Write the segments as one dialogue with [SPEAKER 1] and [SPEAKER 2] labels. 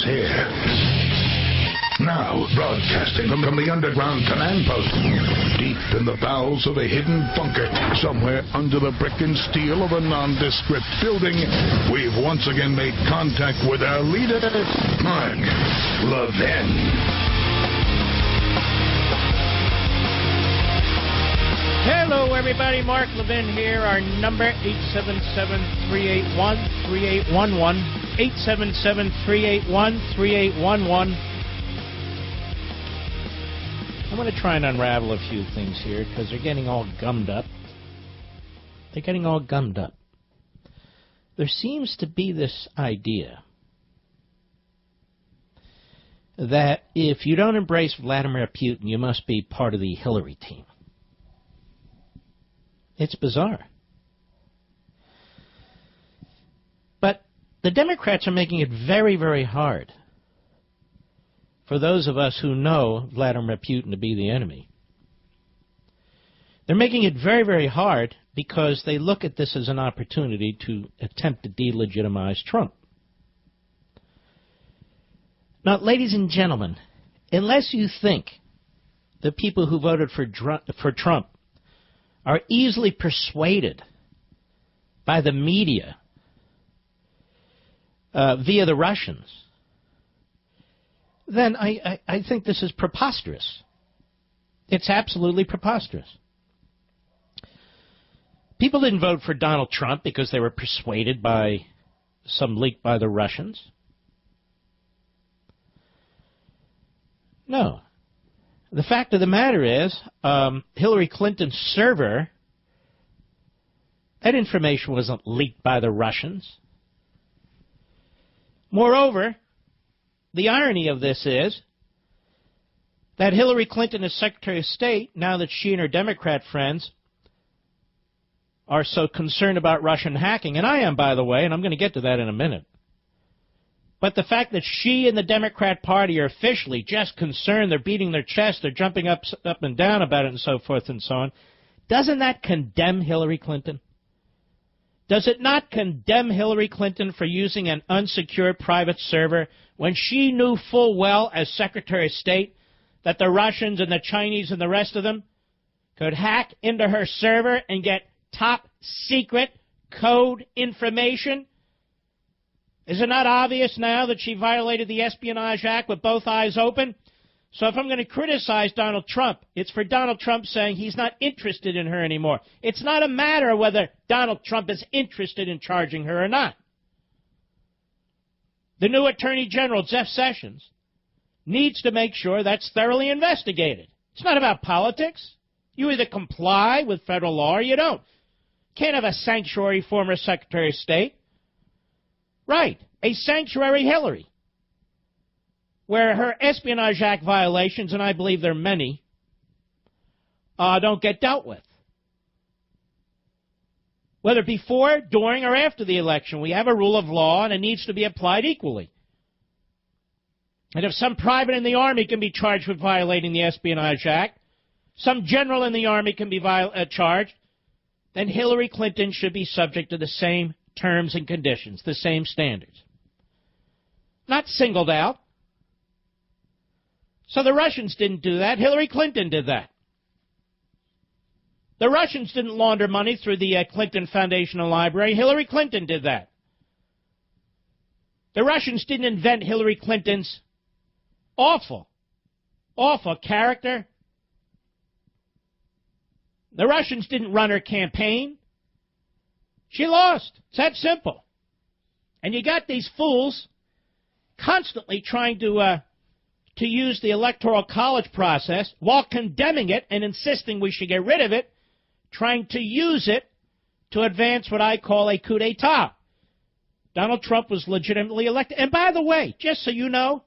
[SPEAKER 1] here. Now, broadcasting from the underground command post, deep in the bowels of a hidden bunker, somewhere under the brick and steel of a nondescript building, we've once again made contact with our leader, Mark Levin.
[SPEAKER 2] Hello, everybody. Mark Levin here. Our number, 877-381-3811. 877-381-3811. I'm going to try and unravel a few things here because they're getting all gummed up. They're getting all gummed up. There seems to be this idea that if you don't embrace Vladimir Putin, you must be part of the Hillary team. It's bizarre. But the Democrats are making it very, very hard for those of us who know Vladimir Putin to be the enemy. They're making it very, very hard because they look at this as an opportunity to attempt to delegitimize Trump. Now, ladies and gentlemen, unless you think the people who voted for Trump are easily persuaded by the media via the Russians, then I think this is preposterous. It's absolutely preposterous. People didn't vote for Donald Trump because they were persuaded by some leak by the Russians. No. The fact of the matter is, Hillary Clinton's server, that information wasn't leaked by the Russians. Moreover, the irony of this is that Hillary Clinton as Secretary of State, now that she and her Democrat friends are so concerned about Russian hacking, and I am, by the way, and I'm going to get to that in a minute, but the fact that she and the Democrat Party are officially just concerned, they're beating their chest, they're jumping up and down about it and so forth and so on, doesn't that condemn Hillary Clinton? Does it not condemn Hillary Clinton for using an unsecured private server when she knew full well as Secretary of State that the Russians and the Chinese and the rest of them could hack into her server and get top secret code information? Is it not obvious now that she violated the Espionage Act with both eyes open? So if I'm going to criticize Donald Trump, it's for Donald Trump saying he's not interested in her anymore. It's not a matter of whether Donald Trump is interested in charging her or not. The new Attorney General, Jeff Sessions, needs to make sure that's thoroughly investigated. It's not about politics. You either comply with federal law or you don't. Can't have a sanctuary former Secretary of State. Right, a sanctuary Hillary, where her Espionage Act violations, and I believe there are many, don't get dealt with. Whether before, during, or after the election, we have a rule of law, and it needs to be applied equally. And if some private in the Army can be charged with violating the Espionage Act, some general in the Army can be charged, then Hillary Clinton should be subject to the same terms and conditions, the same standards. Not singled out. So the Russians didn't do that. Hillary Clinton did that. The Russians didn't launder money through the Clinton Foundation and Library. Hillary Clinton did that. The Russians didn't invent Hillary Clinton's awful character. The Russians didn't run her campaign. She lost. It's that simple. And you got these fools constantly trying to use the Electoral College process while condemning it and insisting we should get rid of it, trying to use it to advance what I call a coup d'etat. Donald Trump was legitimately elected. And by the way, just so you know,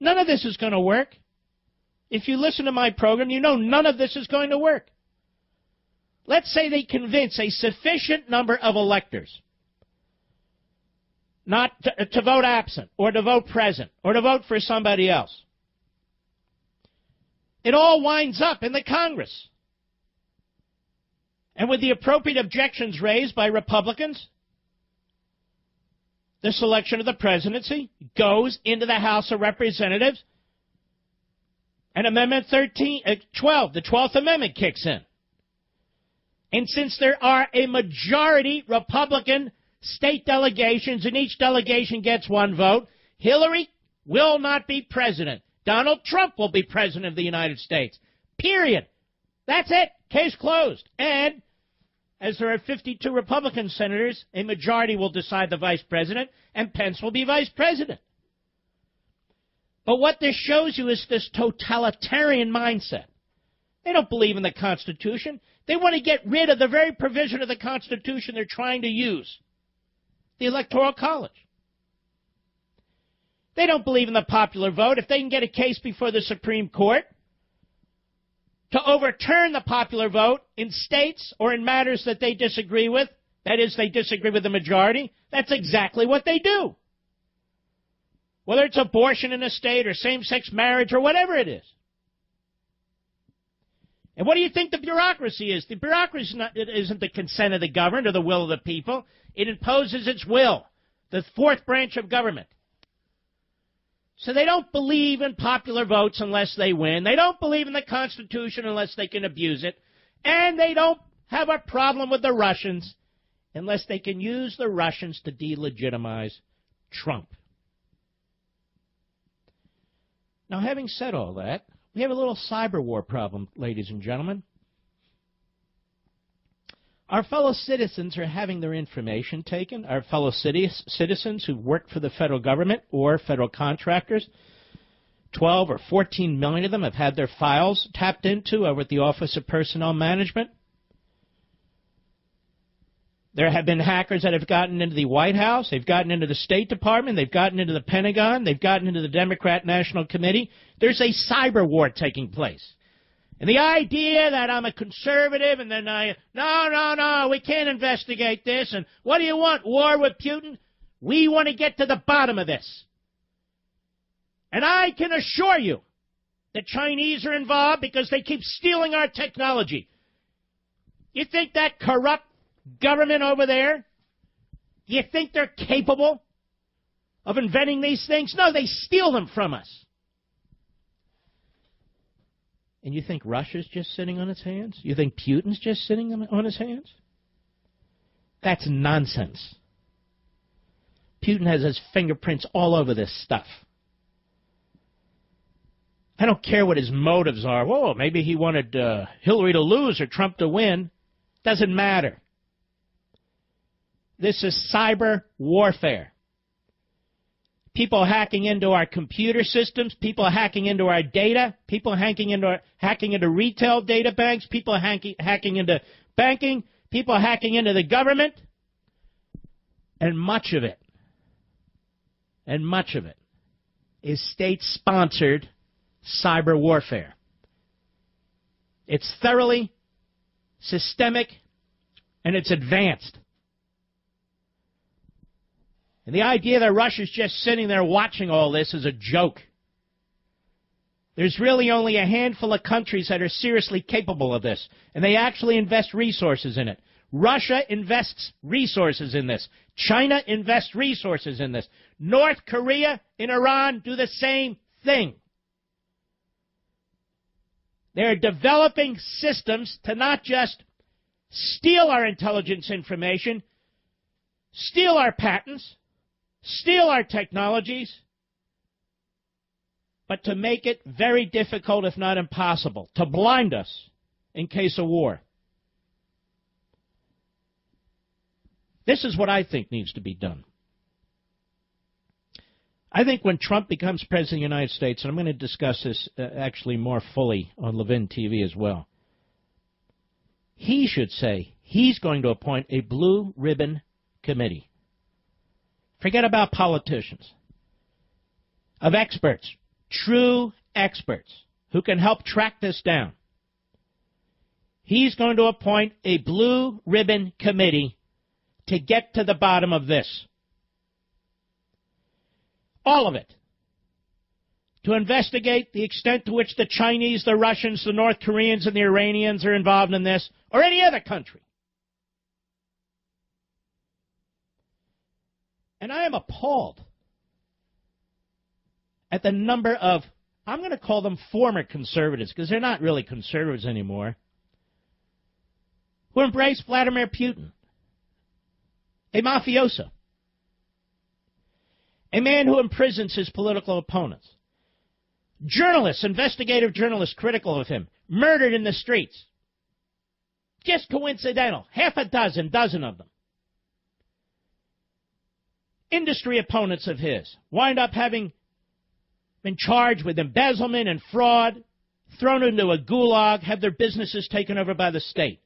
[SPEAKER 2] none of this is going to work. If you listen to my program, you know none of this is going to work. Let's say they convince a sufficient number of electors not to vote absent or to vote present or to vote for somebody else. It all winds up in the Congress. And with the appropriate objections raised by Republicans, the selection of the presidency goes into the House of Representatives, and Amendment 12, the 12th Amendment kicks in. And since there are a majority Republican state delegations and each delegation gets one vote, Hillary will not be president. Donald Trump will be president of the United States. Period. That's it. Case closed. And as there are 52 Republican senators, a majority will decide the vice president, and Pence will be vice president. But what this shows you is this totalitarian mindset. They don't believe in the Constitution. They want to get rid of the very provision of the Constitution they're trying to use, the Electoral College. They don't believe in the popular vote. If they can get a case before the Supreme Court to overturn the popular vote in states or in matters that they disagree with, that is, they disagree with the majority, that's exactly what they do. Whether it's abortion in a state or same-sex marriage or whatever it is. And what do you think the bureaucracy is? The bureaucracy isn't the consent of the governed or the will of the people. It imposes its will, the fourth branch of government. So they don't believe in popular votes unless they win. They don't believe in the Constitution unless they can abuse it. And they don't have a problem with the Russians unless they can use the Russians to delegitimize Trump. Now, having said all that, we have a little cyber war problem, ladies and gentlemen. Our fellow citizens are having their information taken. Our fellow citizens who work for the federal government or federal contractors, 12 or 14 million of them have had their files tapped into over at the Office of Personnel Management. There have been hackers that have gotten into the White House. They've gotten into the State Department. They've gotten into the Pentagon. They've gotten into the Democrat National Committee. There's a cyber war taking place. And the idea that I'm a conservative and then no, we can't investigate this. And what do you want, war with Putin? We want to get to the bottom of this. And I can assure you the Chinese are involved because they keep stealing our technology. You think that corrupt government over there, you think they're capable of inventing these things? No, they steal them from us. And you think Russia's just sitting on its hands? You think Putin's just sitting on his hands? That's nonsense. Putin has his fingerprints all over this stuff. I don't care what his motives are. Whoa, maybe he wanted Hillary to lose or Trump to win. Doesn't matter. This is cyber warfare. People hacking into our computer systems, people hacking into our data, people hacking into retail data banks, people hacking into banking, people hacking into the government, and much of it is state-sponsored cyber warfare. It's thoroughly systemic and it's advanced. And the idea that Russia's just sitting there watching all this is a joke. There's really only a handful of countries that are seriously capable of this, and they actually invest resources in it. Russia invests resources in this. China invests resources in this. North Korea and Iran do the same thing. They're developing systems to not just steal our intelligence information, steal our patents, steal our technologies, but to make it very difficult, if not impossible, to blind us in case of war. This is what I think needs to be done. I think when Trump becomes president of the United States, and I'm going to discuss this actually more fully on Levin TV as well, he should say he's going to appoint a blue ribbon committee. Forget about politicians. Of experts, true experts, who can help track this down. He's going to appoint a blue ribbon committee to get to the bottom of this. All of it. To investigate the extent to which the Chinese, the Russians, the North Koreans, and the Iranians are involved in this, or any other country. And I am appalled at the number of, I'm going to call them former conservatives, because they're not really conservatives anymore, who embrace Vladimir Putin, a mafioso, a man who imprisons his political opponents. Journalists, investigative journalists critical of him, murdered in the streets. Just coincidental. Half a dozen of them. Industry opponents of his wind up having been charged with embezzlement and fraud, thrown into a gulag, have their businesses taken over by the state.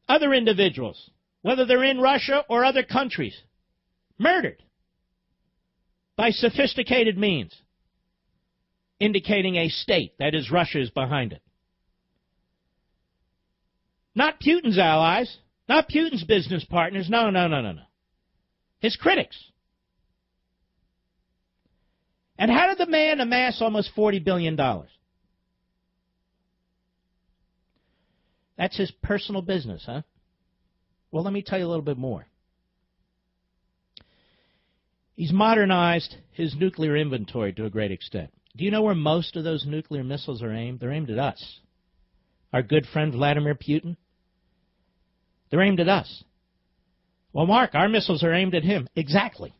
[SPEAKER 2] Other individuals, whether they're in Russia or other countries, murdered by sophisticated means, indicating a state, that is, Russia is behind it. Not Putin's allies, not Putin's business partners, no. His critics. And how did the man amass almost $40 billion? That's his personal business, huh? Well, let me tell you a little bit more. He's modernized his nuclear inventory to a great extent. Do you know where most of those nuclear missiles are aimed? They're aimed at us. Our good friend Vladimir Putin. They're aimed at us. Well, Mark, our missiles are aimed at him. Exactly.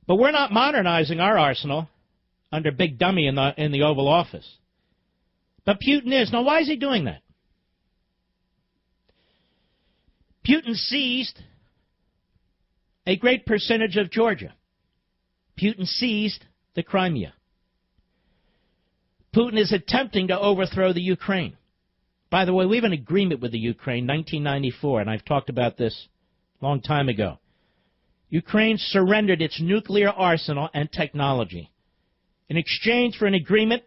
[SPEAKER 2] But we're not modernizing our arsenal under Big Dummy in the Oval Office. But Putin is. Now, why is he doing that? Putin seized a great percentage of Georgia. Putin seized the Crimea. Putin is attempting to overthrow the Ukraine. By the way, we have an agreement with the Ukraine, 1994, and I've talked about this a long time ago. Ukraine surrendered its nuclear arsenal and technology in exchange for an agreement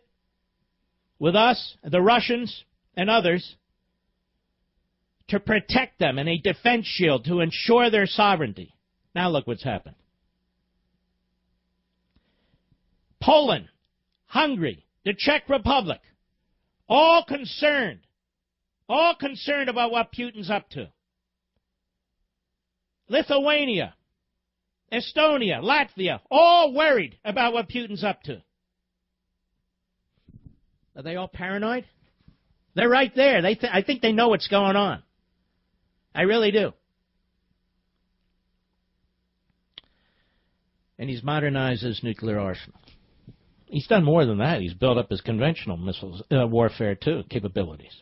[SPEAKER 2] with us, the Russians, and others to protect them in a defense shield to ensure their sovereignty. Now look what's happened. Poland, Hungary, the Czech Republic, all concerned about what Putin's up to. Lithuania, Estonia, Latvia, all worried about what Putin's up to. Are they all paranoid? They're right there. I think they know what's going on. I really do. And he's modernized his nuclear arsenal. He's done more than that. He's built up his conventional missiles warfare, too, capabilities.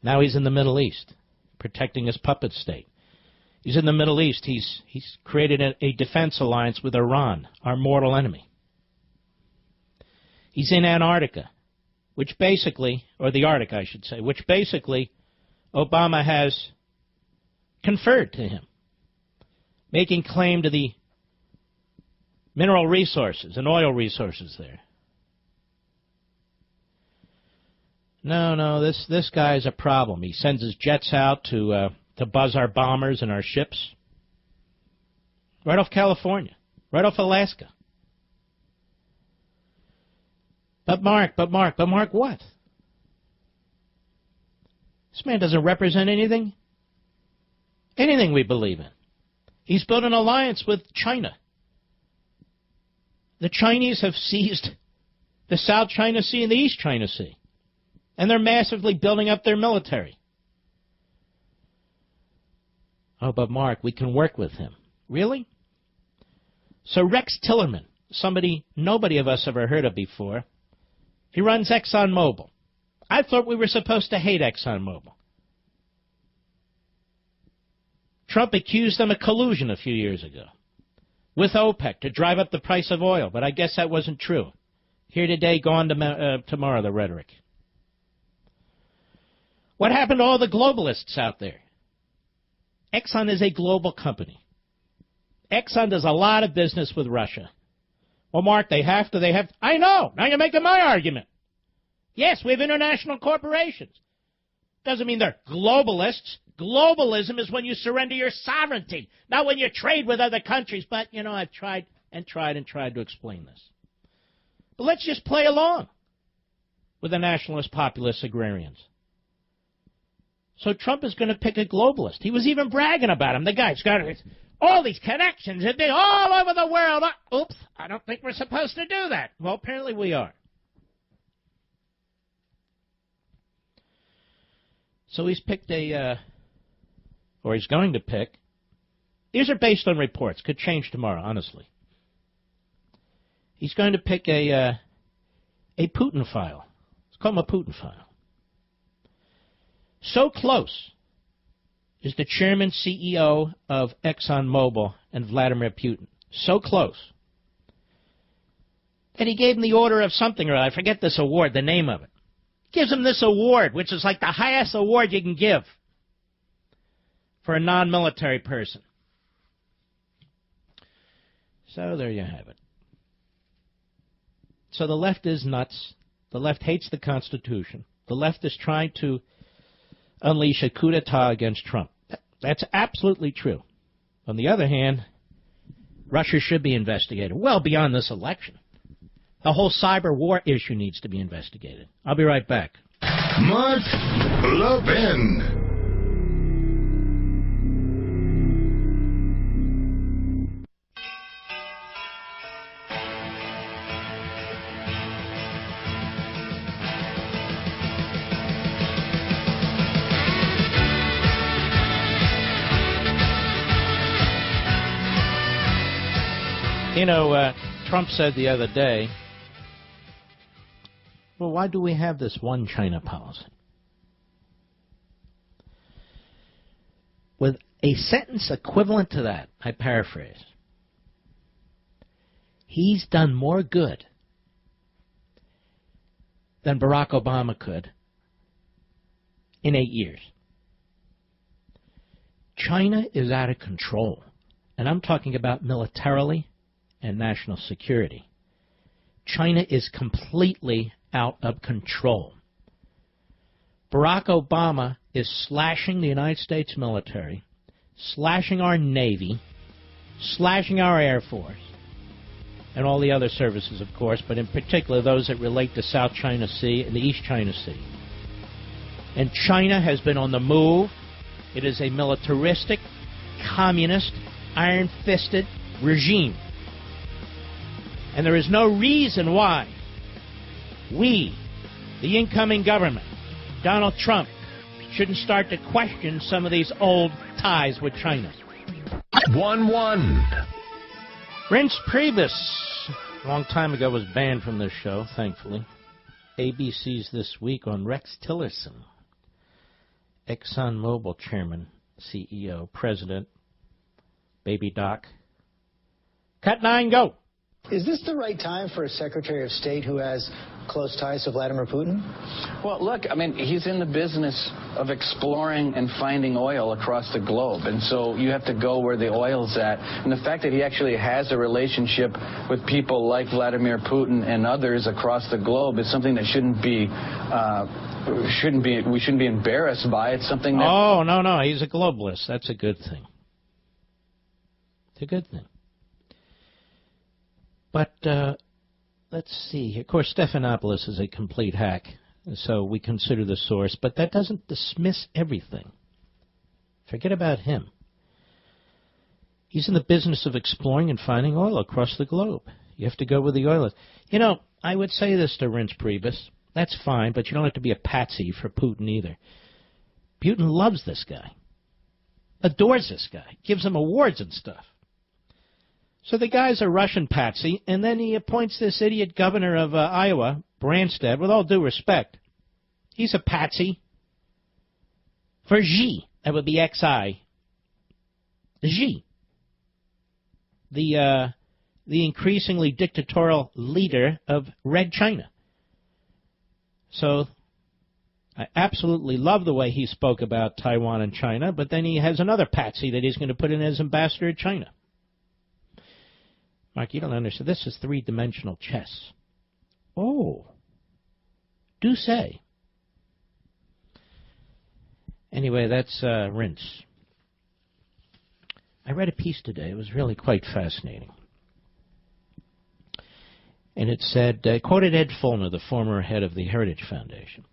[SPEAKER 2] Now he's in the Middle East, protecting his puppet state. He's in the Middle East. He's created a defense alliance with Iran, our mortal enemy. He's in Antarctica, which basically, or the Arctic, I should say, which basically Obama has conferred to him, making claim to the mineral resources and oil resources there. No, this guy's a problem. He sends his jets out to buzz our bombers and our ships. Right off California. Right off Alaska. But Mark what? This man doesn't represent anything we believe in. He's built an alliance with China. The Chinese have seized the South China Sea and the East China Sea. And they're massively building up their military. Oh, but Mark, we can work with him. Really? So Rex Tillerson, somebody nobody of us ever heard of before, he runs ExxonMobil. I thought we were supposed to hate ExxonMobil. Trump accused them of collusion a few years ago with OPEC to drive up the price of oil, but I guess that wasn't true. Here today, gone tomorrow, the rhetoric. What happened to all the globalists out there? Exxon is a global company. Exxon does a lot of business with Russia. Well, Mark, they have to. I know. Now you're making my argument. Yes, we have international corporations. Doesn't mean they're globalists. Globalism is when you surrender your sovereignty, not when you trade with other countries. But, I've tried to explain this. But let's just play along with the nationalist populist agrarians. So Trump is going to pick a globalist. He was even bragging about him. The guy's got all these connections. It'd be all over the world. Oops, I don't think we're supposed to do that. Well, apparently we are. So he's picked or he's going to pick. These are based on reports. Could change tomorrow, honestly. He's going to pick a Putin file. Let's call him a Putin file. So close is the chairman CEO of ExxonMobil and Vladimir Putin. So close that he gave him the order of something or other. I forget this award, the name of it. Gives him this award, which is like the highest award you can give for a non-military person. So there you have it. So the left is nuts. The left hates the Constitution. The left is trying to unleash a coup d'etat against Trump. That's absolutely true. On the other hand, Russia should be investigated well beyond this election. The whole cyber war issue needs to be investigated. I'll be right back.
[SPEAKER 1] Mark Levin.
[SPEAKER 2] You know, Trump said the other day, well, why do we have this one China policy? With a sentence equivalent to that, I paraphrase, he's done more good than Barack Obama could in 8 years. China is out of control, and I'm talking about militarily and national security. China is completely out of control. Barack Obama is slashing the United States military, slashing our Navy, slashing our Air Force, and all the other services, of course, but in particular those that relate to South China Sea and the East China Sea. And China has been on the move. It is a militaristic, communist, iron-fisted regime. And there is no reason why we, the incoming government, Donald Trump, shouldn't start to question some of these old ties with China.
[SPEAKER 1] 1-1.
[SPEAKER 2] Reince Priebus, a long time ago, was banned from this show, thankfully. ABC's This Week on Rex Tillerson, ExxonMobil chairman, CEO, president, baby doc. Cut 9, go.
[SPEAKER 3] Is this the right time for a Secretary of State who has close ties to Vladimir Putin?
[SPEAKER 4] Well, look, I mean, he's in the business of exploring and finding oil across the globe. And so you have to go where the oil's at. And the fact that he actually has a relationship with people like Vladimir Putin and others across the globe is something that we shouldn't be embarrassed by. It's something that...
[SPEAKER 2] Oh, no, he's a globalist. That's a good thing. It's a good thing. But let's see. Of course, Stephanopoulos is a complete hack, so we consider the source. But that doesn't dismiss everything. Forget about him. He's in the business of exploring and finding oil across the globe. You have to go where the oil is. You know, I would say this to Reince Priebus. That's fine, but you don't have to be a patsy for Putin either. Putin loves this guy, adores this guy, gives him awards and stuff. So the guy's a Russian patsy, and then he appoints this idiot governor of Iowa, Branstad, with all due respect. He's a patsy. For Xi, that would be X-I. Xi. The increasingly dictatorial leader of Red China. So I absolutely love the way he spoke about Taiwan and China, but then he has another patsy that he's going to put in as ambassador to China. Mark, you don't understand. This is three-dimensional chess. Oh. Do say. Anyway, that's Reince. I read a piece today. It was really quite fascinating. And it said, quoted Ed Fulner, the former head of the Heritage Foundation.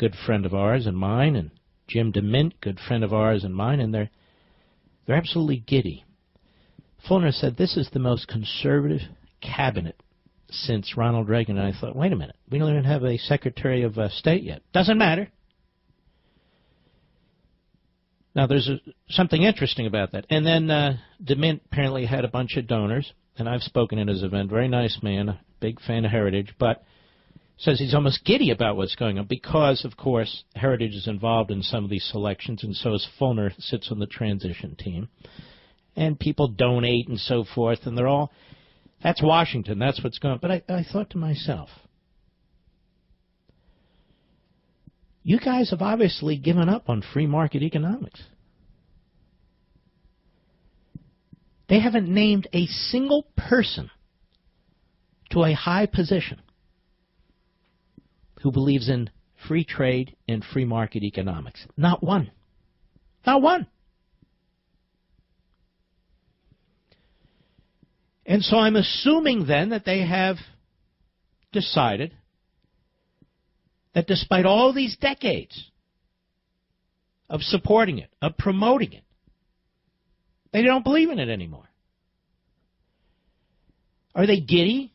[SPEAKER 2] good friend of ours and mine, and Jim DeMint, good friend of ours and mine, and they're absolutely giddy. Fulner said, this is the most conservative cabinet since Ronald Reagan. And I thought, wait a minute, we don't even have a Secretary of State yet. Doesn't matter. Now, there's something interesting about that. And then DeMint apparently had a bunch of donors, and I've spoken at his event. Very nice man, a big fan of Heritage, but says he's almost giddy about what's going on because, of course, Heritage is involved in some of these selections, and so is Fulner, sits on the transition team. And people donate and so forth, and they're all, that's Washington, that's what's going on. But I thought to myself, you guys have obviously given up on free market economics. They haven't named a single person to a high position who believes in free trade and free market economics. Not one. Not one. And so I'm assuming then that they have decided that despite all these decades of supporting it, of promoting it, they don't believe in it anymore. Are they giddy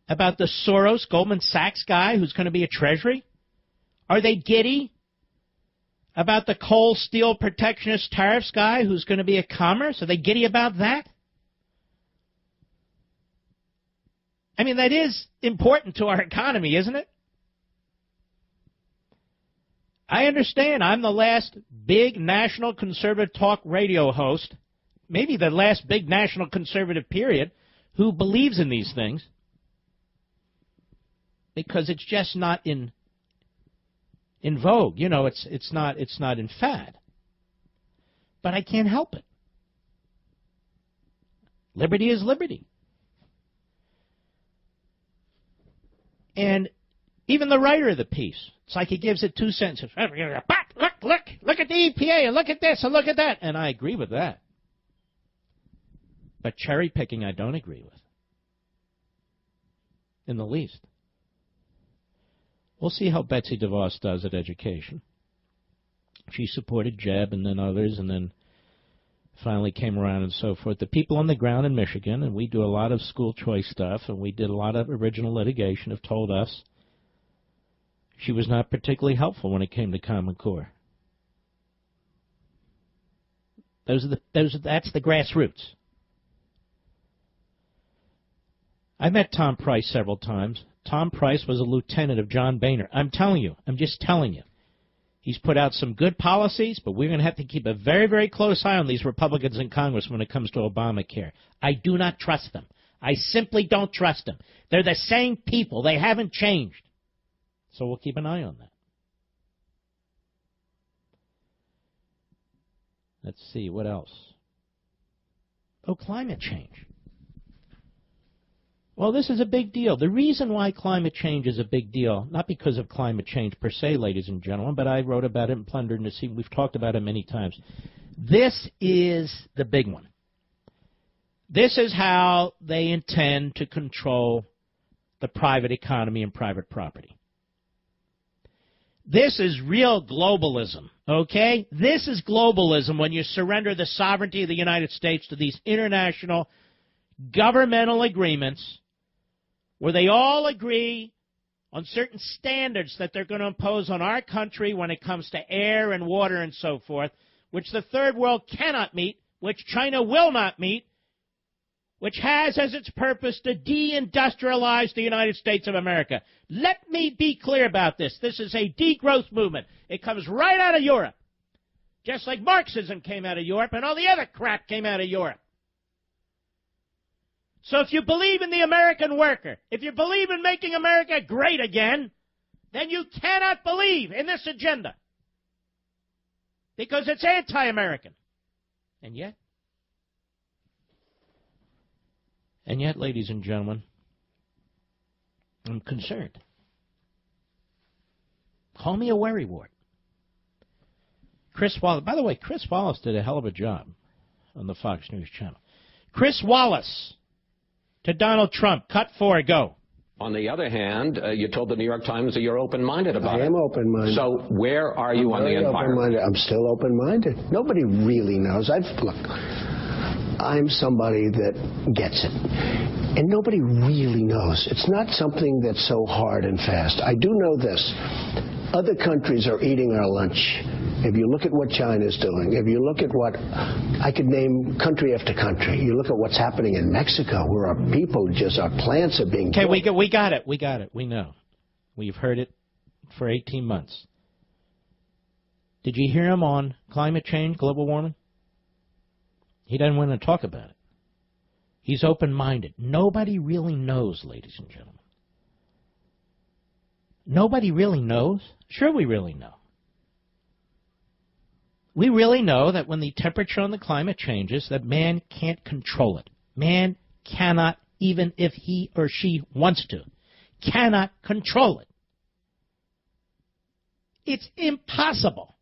[SPEAKER 2] about the Soros, Goldman Sachs guy who's going to be a Treasury? Are they giddy about the coal, steel, protectionist tariffs guy who's going to be a Commerce? Are they giddy about that? I mean, that is important to our economy, isn't it? I understand I'm the last big national conservative talk radio host, maybe the last big national conservative period, who believes in these things, because it's just not in vogue. You know, it's not in fad. But I can't help it. Liberty is liberty. And even the writer of the piece, it's like he gives it 2 sentences. Look at the EPA, and look at this, and look at that. And I agree with that. But cherry picking I don't agree with. In the least. We'll see how Betsy DeVos does at education. She supported Jeb and then others, and then finally came around and so forth. The people on the ground in Michigan, and we do a lot of school choice stuff, and we did a lot of original litigation, have told us she was not particularly helpful when it came to Common Core. That's the grassroots. I met Tom Price several times. Tom Price was a lieutenant of John Boehner. I'm telling you. I'm just telling you. He's put out some good policies, but we're going to have to keep a very, very close eye on these Republicans in Congress when it comes to Obamacare. I do not trust them. I simply don't trust them. They're the same people. They haven't changed. So we'll keep an eye on that. Let's see, what else? Oh, climate change. Well, this is a big deal. The reason why climate change is a big deal, not because of climate change per se, ladies and gentlemen, but I wrote about it in Plunder and Deceit. We've talked about it many times. This is the big one. This is how they intend to control the private economy and private property. This is real globalism, okay? This is globalism when you surrender the sovereignty of the United States to these international governmental agreements where they all agree on certain standards that they're going to impose on our country when it comes to air and water and so forth, which the third world cannot meet, which China will not meet, which has as its purpose to deindustrialize the United States of America. Let me be clear about this. This is a degrowth movement. It comes right out of Europe, just like Marxism came out of Europe and all the other crap came out of Europe. So if you believe in the American worker, if you believe in making America great again, then you cannot believe in this agenda because it's anti-American. And yet, ladies and gentlemen, I'm concerned. Call me a worrywart. Chris Wallace, by the way, Chris Wallace did a hell of a job on the Fox News channel. Chris Wallace to Donald Trump, cut 4, go.
[SPEAKER 5] On the other hand, you told the New York Times that you're open-minded about it.
[SPEAKER 6] I am open-minded.
[SPEAKER 5] So where are you on the empire?
[SPEAKER 6] I'm still open-minded. Nobody really knows. Look, I'm somebody that gets it. And nobody really knows. It's not something that's so hard and fast. I do know this. Other countries are eating our lunch. If you look at what China's doing, if you look at what, I could name country after country. You look at what's happening in Mexico, where our people our plants are being killed.
[SPEAKER 2] Okay, we got it. We know. We've heard it for 18 months. Did you hear him on climate change, global warming? He doesn't want to talk about it. He's open-minded. Nobody really knows, ladies and gentlemen. Nobody really knows? Sure we really know. We really know that when the temperature on the climate changes, that man can't control it. Man cannot, even if he or she wants to, cannot control it. It's impossible.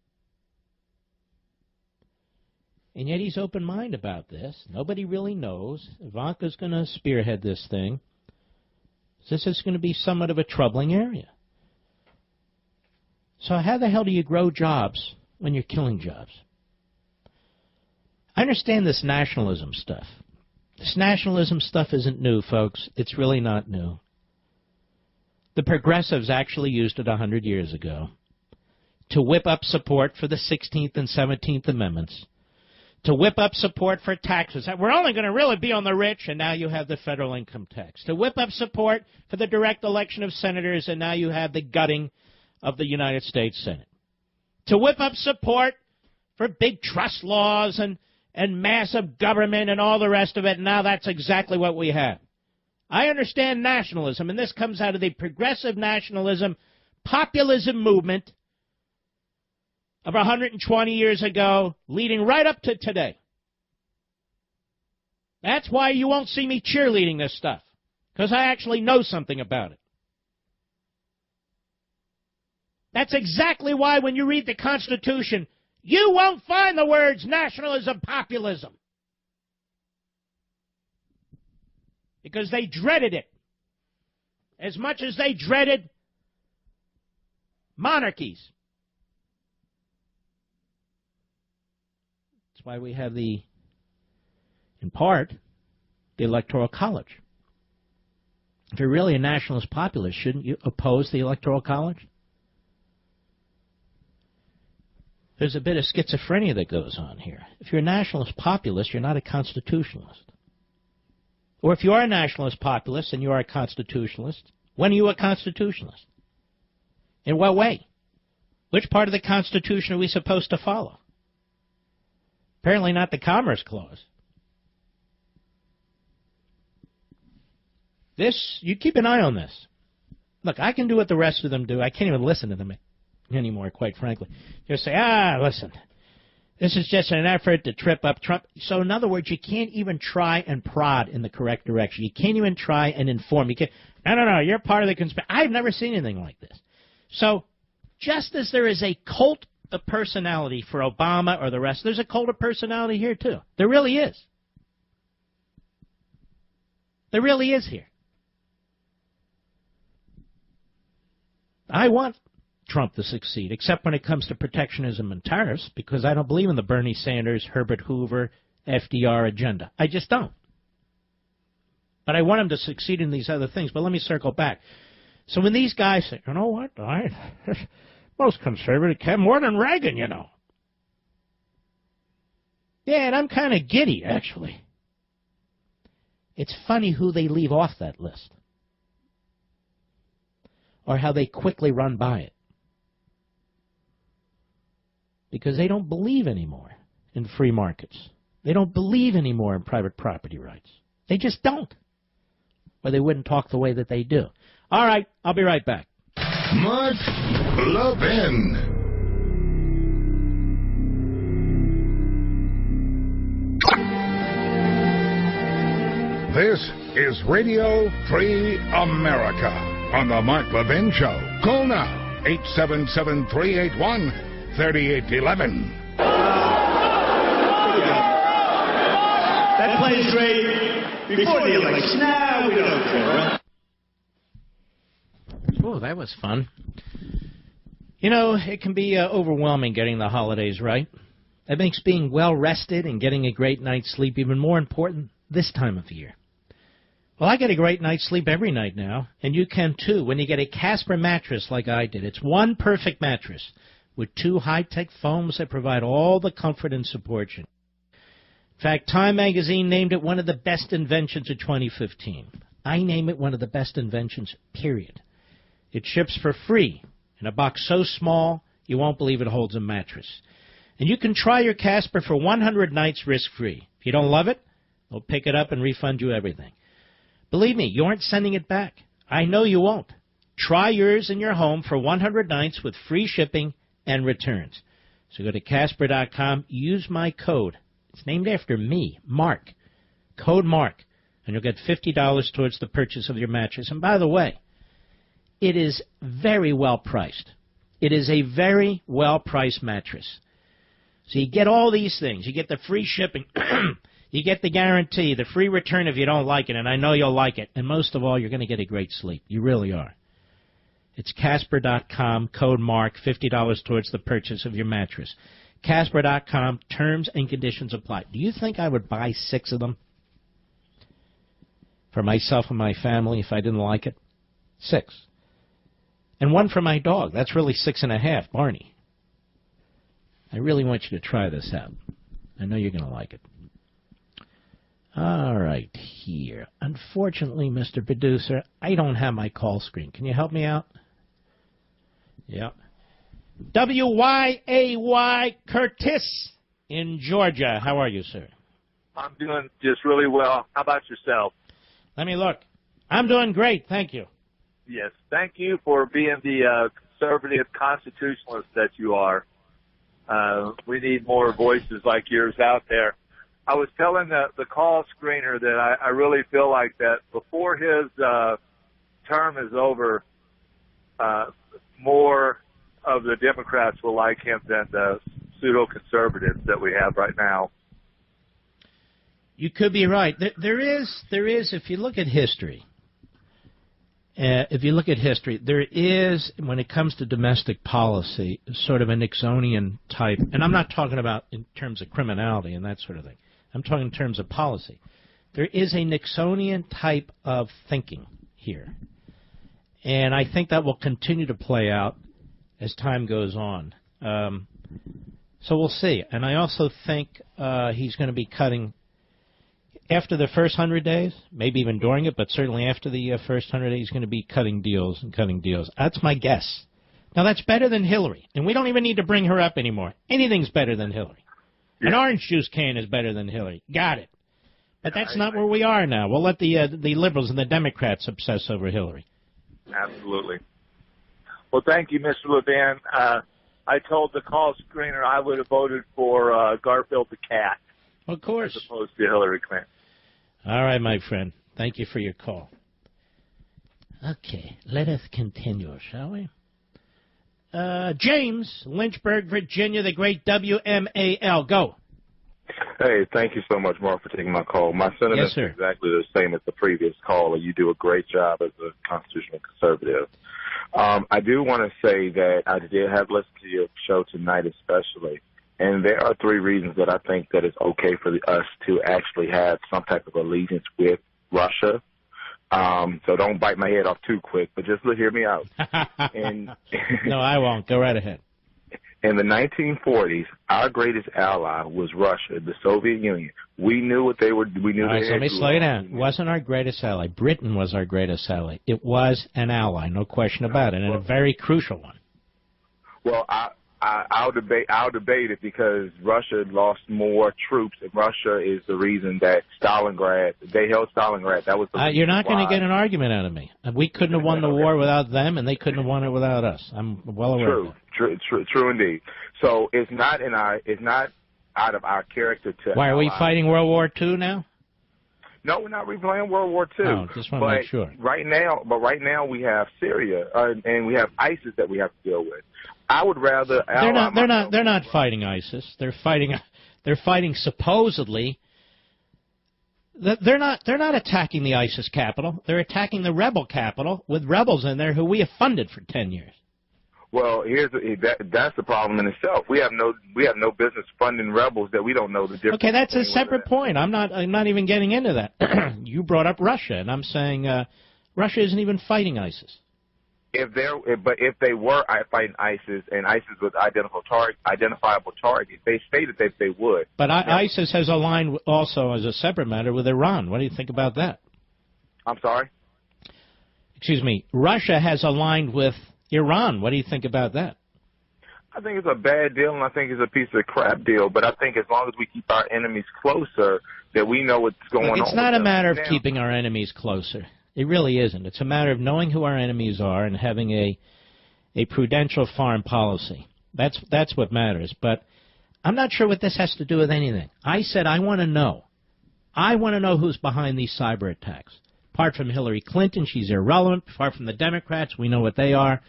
[SPEAKER 2] And yet he's open-minded about this. Nobody really knows. Ivanka's going to spearhead this thing. This is going to be somewhat of a troubling area. So how the hell do you grow jobs when you're killing jobs? I understand this nationalism stuff. This nationalism stuff isn't new, folks. It's really not new. The progressives actually used it 100 years ago to whip up support for the 16th and 17th Amendments, to whip up support for taxes. We're only going to really be on the rich, and now you have the federal income tax. To whip up support for the direct election of senators, and now you have the gutting of the United States Senate. To whip up support for big trust laws and massive government and all the rest of it, and now that's exactly what we have. I understand nationalism, and this comes out of the progressive nationalism, populism movement of 120 years ago, leading right up to today. That's why you won't see me cheerleading this stuff, because I actually know something about it. That's exactly why when you read the Constitution, you won't find the words nationalism, populism. Because they dreaded it as much as they dreaded monarchies. That's why we have in part, the Electoral College. If you're really a nationalist populist, shouldn't you oppose the Electoral College? There's a bit of schizophrenia that goes on here. If you're a nationalist populist, you're not a constitutionalist. Or if you are a nationalist populist and you are a constitutionalist, when are you a constitutionalist? In what way? Which part of the Constitution are we supposed to follow? Apparently not the Commerce Clause. You keep an eye on this. Look, I can do what the rest of them do. I can't even listen to them anymore, quite frankly. Just say, listen, this is just an effort to trip up Trump. So in other words, you can't even try and prod in the correct direction. You can't even try and inform. You can't, no, you're part of the conspiracy. I've never seen anything like this. So just as there is a cult of personality for Obama or the rest, there's a cult of personality here too. There really is. There really is here. I want Trump to succeed, except when it comes to protectionism and tariffs, because I don't believe in the Bernie Sanders, Herbert Hoover, FDR agenda. I just don't. But I want him to succeed in these other things. But let me circle back. So when these guys say, you know what, most conservative, more than Reagan, you know. Yeah, and I'm kind of giddy, actually. It's funny who they leave off that list, or how they quickly run by it. Because they don't believe anymore in free markets. They don't believe anymore in private property rights. They just don't. Or they wouldn't talk the way that they do. All right, I'll be right back.
[SPEAKER 1] Mark Levin. This is Radio Free America on the Mark Levin Show. Call now, 877-381-3811.
[SPEAKER 7] That plays great before the election. Now we don't care, right?
[SPEAKER 2] Oh, that was fun. You know, it can be overwhelming getting the holidays right. It makes being well-rested and getting a great night's sleep even more important this time of year. Well, I get a great night's sleep every night now, and you can too when you get a Casper mattress like I did. It's one perfect mattress with 2 high-tech foams that provide all the comfort and support you need. In fact, Time magazine named it one of the best inventions of 2015. I name it one of the best inventions, period. It ships for free in a box so small you won't believe it holds a mattress. And you can try your Casper for 100 nights risk-free. If you don't love it, they'll pick it up and refund you everything. Believe me, you aren't sending it back. I know you won't. Try yours in your home for 100 nights with free shipping and returns. So go to Casper.com, use my code. It's named after me, Mark. Code Mark. And you'll get $50 towards the purchase of your mattress. And by the way, it is very well priced. It is a very well-priced mattress. So you get all these things. You get the free shipping. You get the guarantee, the free return if you don't like it, and I know you'll like it. And most of all, you're going to get a great sleep. You really are. It's Casper.com, code MARK, $50 towards the purchase of your mattress. Casper.com, terms and conditions apply. Do you think I would buy 6 of them for myself and my family if I didn't like it? 6. And 1 for my dog. That's really 6.5, Barney. I really want you to try this out. I know you're going to like it. All right, here. Unfortunately, Mr. Producer, I don't have my call screen. Can you help me out? Yeah. WYAY Curtis in Georgia. How are you, sir?
[SPEAKER 7] I'm doing just really well. How about yourself?
[SPEAKER 2] Let me look. I'm doing great. Thank you.
[SPEAKER 7] Yes. Thank you for being the conservative constitutionalist that you are. We need more voices like yours out there. I was telling the call screener that I really feel like that before his term is over, more of the Democrats will like him than the pseudo-conservatives that we have right now.
[SPEAKER 2] You could be right. There is, if you look at history, there is, when it comes to domestic policy, sort of a Nixonian type, and I'm not talking about in terms of criminality and that sort of thing. I'm talking in terms of policy. There is a Nixonian type of thinking here. And I think that will continue to play out as time goes on. So we'll see. And I also think he's going to be cutting, after the first 100 days, maybe even during it, but certainly after the first 100 days, he's going to be cutting deals and cutting deals. That's my guess. Now, that's better than Hillary. And we don't even need to bring her up anymore. Anything's better than Hillary. An orange juice can is better than Hillary. Got it. But that's not where we are now. We'll let the liberals and the Democrats obsess over Hillary.
[SPEAKER 7] Absolutely. Well, thank you, Mr. Levin. I told the call screener I would have voted for Garfield the cat.
[SPEAKER 2] Of course.
[SPEAKER 7] As opposed to Hillary Clinton.
[SPEAKER 2] All right, my friend. Thank you for your call. Okay, let us continue, shall we? James, Lynchburg, Virginia, the great WMAL. Go.
[SPEAKER 8] Hey, thank you so much, Mark, for taking my call. My sentiments are exactly the same as the previous caller. You do a great job as a constitutional conservative. I do want to say that I did have listened to your show tonight especially, and there are 3 reasons that I think that it's okay for us to actually have some type of allegiance with Russia. So don't bite my head off too quick, but just hear me out.
[SPEAKER 2] No, I won't. Go right ahead.
[SPEAKER 8] In the 1940s, our greatest ally was Russia, the Soviet Union. We knew what they were. We knew. All right,
[SPEAKER 2] so let me slow you down. It wasn't our greatest ally. Britain was our greatest ally. It was an ally, no question about it, and a very crucial one.
[SPEAKER 8] Well, I'll debate it because Russia lost more troops, and Russia is the reason that they held Stalingrad. That was the
[SPEAKER 2] You're not going to get an argument out of me. We couldn't have won the war without them, and they couldn't have won it without us. I'm well aware of that.
[SPEAKER 8] True indeed. So it's not out of our character to.
[SPEAKER 2] Why are we fighting World War II now?
[SPEAKER 8] No, we're not replaying World War II.
[SPEAKER 2] No, just want to make sure.
[SPEAKER 8] Right now we have Syria and we have ISIS that we have to deal with. I would rather.
[SPEAKER 2] They're not fighting ISIS. They're fighting supposedly They're not attacking the ISIS capital. They're attacking the rebel capital with rebels in there who we have funded for 10 years.
[SPEAKER 8] Well, that's the problem in itself. We have no business funding rebels that we don't know the difference.
[SPEAKER 2] Okay, that's a separate point. I'm not even getting into that. You brought up Russia, and I'm saying Russia isn't even fighting ISIS.
[SPEAKER 8] If they were fighting ISIS and ISIS was identifiable target, they stated that they would.
[SPEAKER 2] But ISIS has aligned also, as a separate matter, with Iran. What do you think about that?
[SPEAKER 8] I'm sorry?
[SPEAKER 2] Excuse me. Russia has aligned with Iran. What do you think about that?
[SPEAKER 8] I think it's a bad deal, and I think it's a piece of crap deal. But I think as long as we keep our enemies closer, that we know what's going on.
[SPEAKER 2] It's not a matter of keeping our enemies closer. It really isn't. It's a matter of knowing who our enemies are and having a prudential foreign policy. That's what matters. But I'm not sure what this has to do with anything. I said I want to know. I want to know who's behind these cyber attacks. Apart from Hillary Clinton, she's irrelevant. Apart from the Democrats, we know what they are.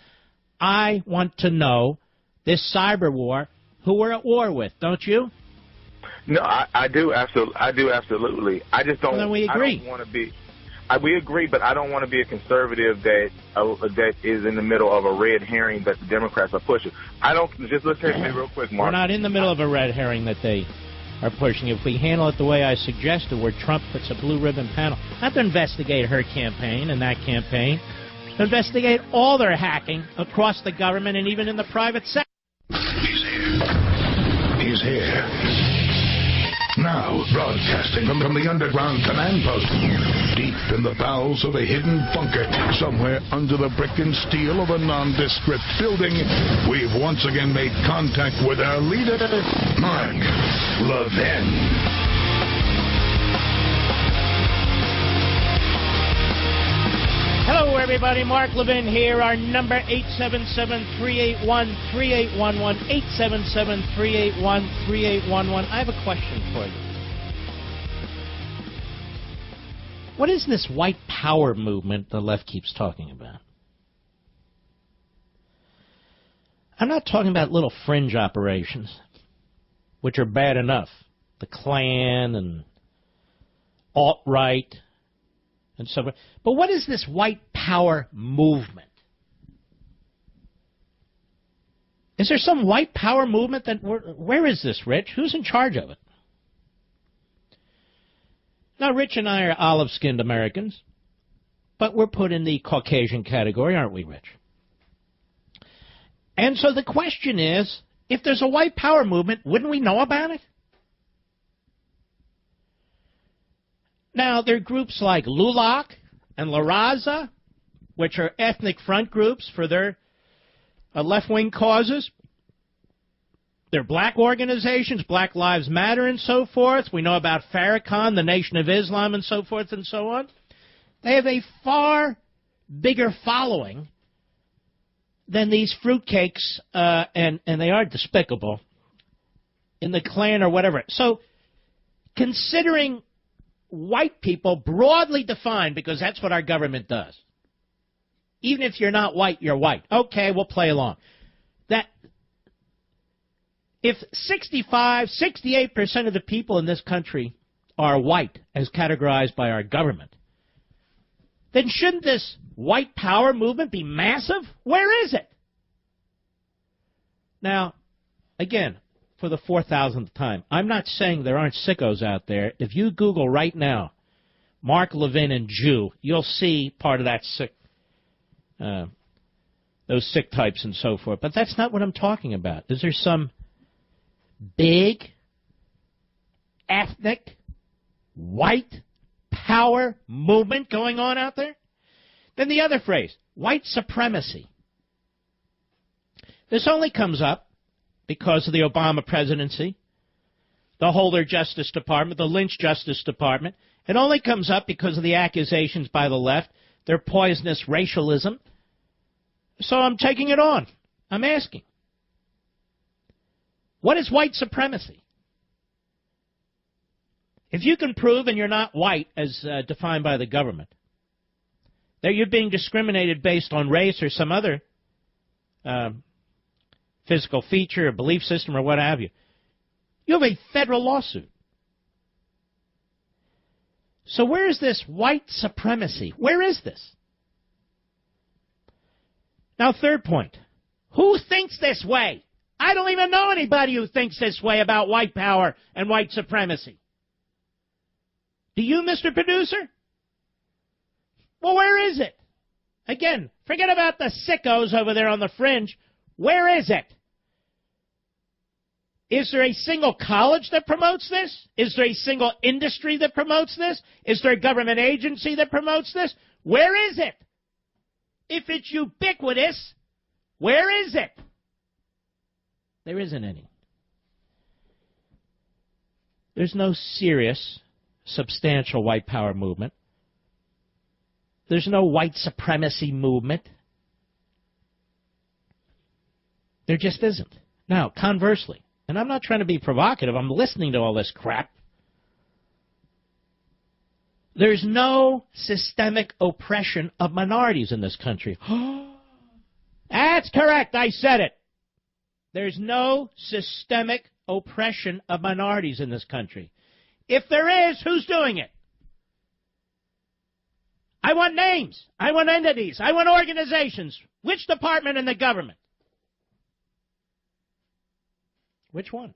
[SPEAKER 2] I want to know this cyber war, who we're at war with, don't you?
[SPEAKER 8] No, I do absolutely. I just don't.
[SPEAKER 2] Well, then we agree.
[SPEAKER 8] I don't want to be. We agree, but I don't want to be a conservative that is in the middle of a red herring that the Democrats are pushing. I don't. Just listen to me real quick, Mark.
[SPEAKER 2] We're not in the middle of a red herring that they are pushing. If we handle it the way I suggested, where Trump puts a blue ribbon panel, not to investigate her campaign and that campaign, to investigate all their hacking across the government and even in the private sector.
[SPEAKER 1] He's here. He's here. Now, broadcasting from the underground command post, deep in the bowels of a hidden bunker, somewhere under the brick and steel of a nondescript building, we've once again made contact with our leader, Mark Levin.
[SPEAKER 2] Hello, everybody. Mark Levin here. Our number, 877-381-3811, 877-381-3811. I have a question for you. What is this white power movement the left keeps talking about? I'm not talking about little fringe operations, which are bad enough. The Klan and alt-right and so forth. But what is this white power movement? Is there some white power movement where is this, Rich? Who's in charge of it? Now, Rich and I are olive-skinned Americans, but we're put in the Caucasian category, aren't we, Rich? And so the question is, if there's a white power movement, wouldn't we know about it? Now, there are groups like LULAC and La Raza, which are ethnic front groups for their left-wing causes. They're black organizations, Black Lives Matter and so forth. We know about Farrakhan, the Nation of Islam and so forth and so on. They have a far bigger following than these fruitcakes, and they are despicable, in the Klan or whatever. So, considering white people, broadly defined, because that's what our government does. Even if you're not white, you're white. Okay, we'll play along. That if 65, 68% of the people in this country are white, as categorized by our government, then shouldn't this white power movement be massive? Where is it? Now, again, for the 4,000th time, I'm not saying there aren't sickos out there. If you Google right now, Mark Levin and Jew, you'll see part of that sick, those sick types and so forth. But that's not what I'm talking about. Is there some big, ethnic, white power movement going on out there? Then the other phrase, white supremacy. This only comes up because of the Obama presidency, the Holder Justice Department, the Lynch Justice Department. It only comes up because of the accusations by the left, their poisonous racialism. So I'm taking it on. I'm asking. What is white supremacy? If you can prove, and you're not white as defined by the government, that you're being discriminated based on race or some other physical feature or belief system or what have you, you have a federal lawsuit. So where is this white supremacy? Where is this? Now, third point. Who thinks this way? I don't even know anybody who thinks this way about white power and white supremacy. Do you, Mr. Producer? Well, where is it? Again, forget about the sickos over there on the fringe. Where is it? Is there a single college that promotes this? Is there a single industry that promotes this? Is there a government agency that promotes this? Where is it? If it's ubiquitous, where is it? There isn't any. There's no serious, substantial white power movement. There's no white supremacy movement. There just isn't. Now, conversely, and I'm not trying to be provocative, I'm listening to all this crap. There's no systemic oppression of minorities in this country. That's correct, I said it. There's no systemic oppression of minorities in this country. If there is, who's doing it? I want names. I want entities. I want organizations. Which department in the government? Which one?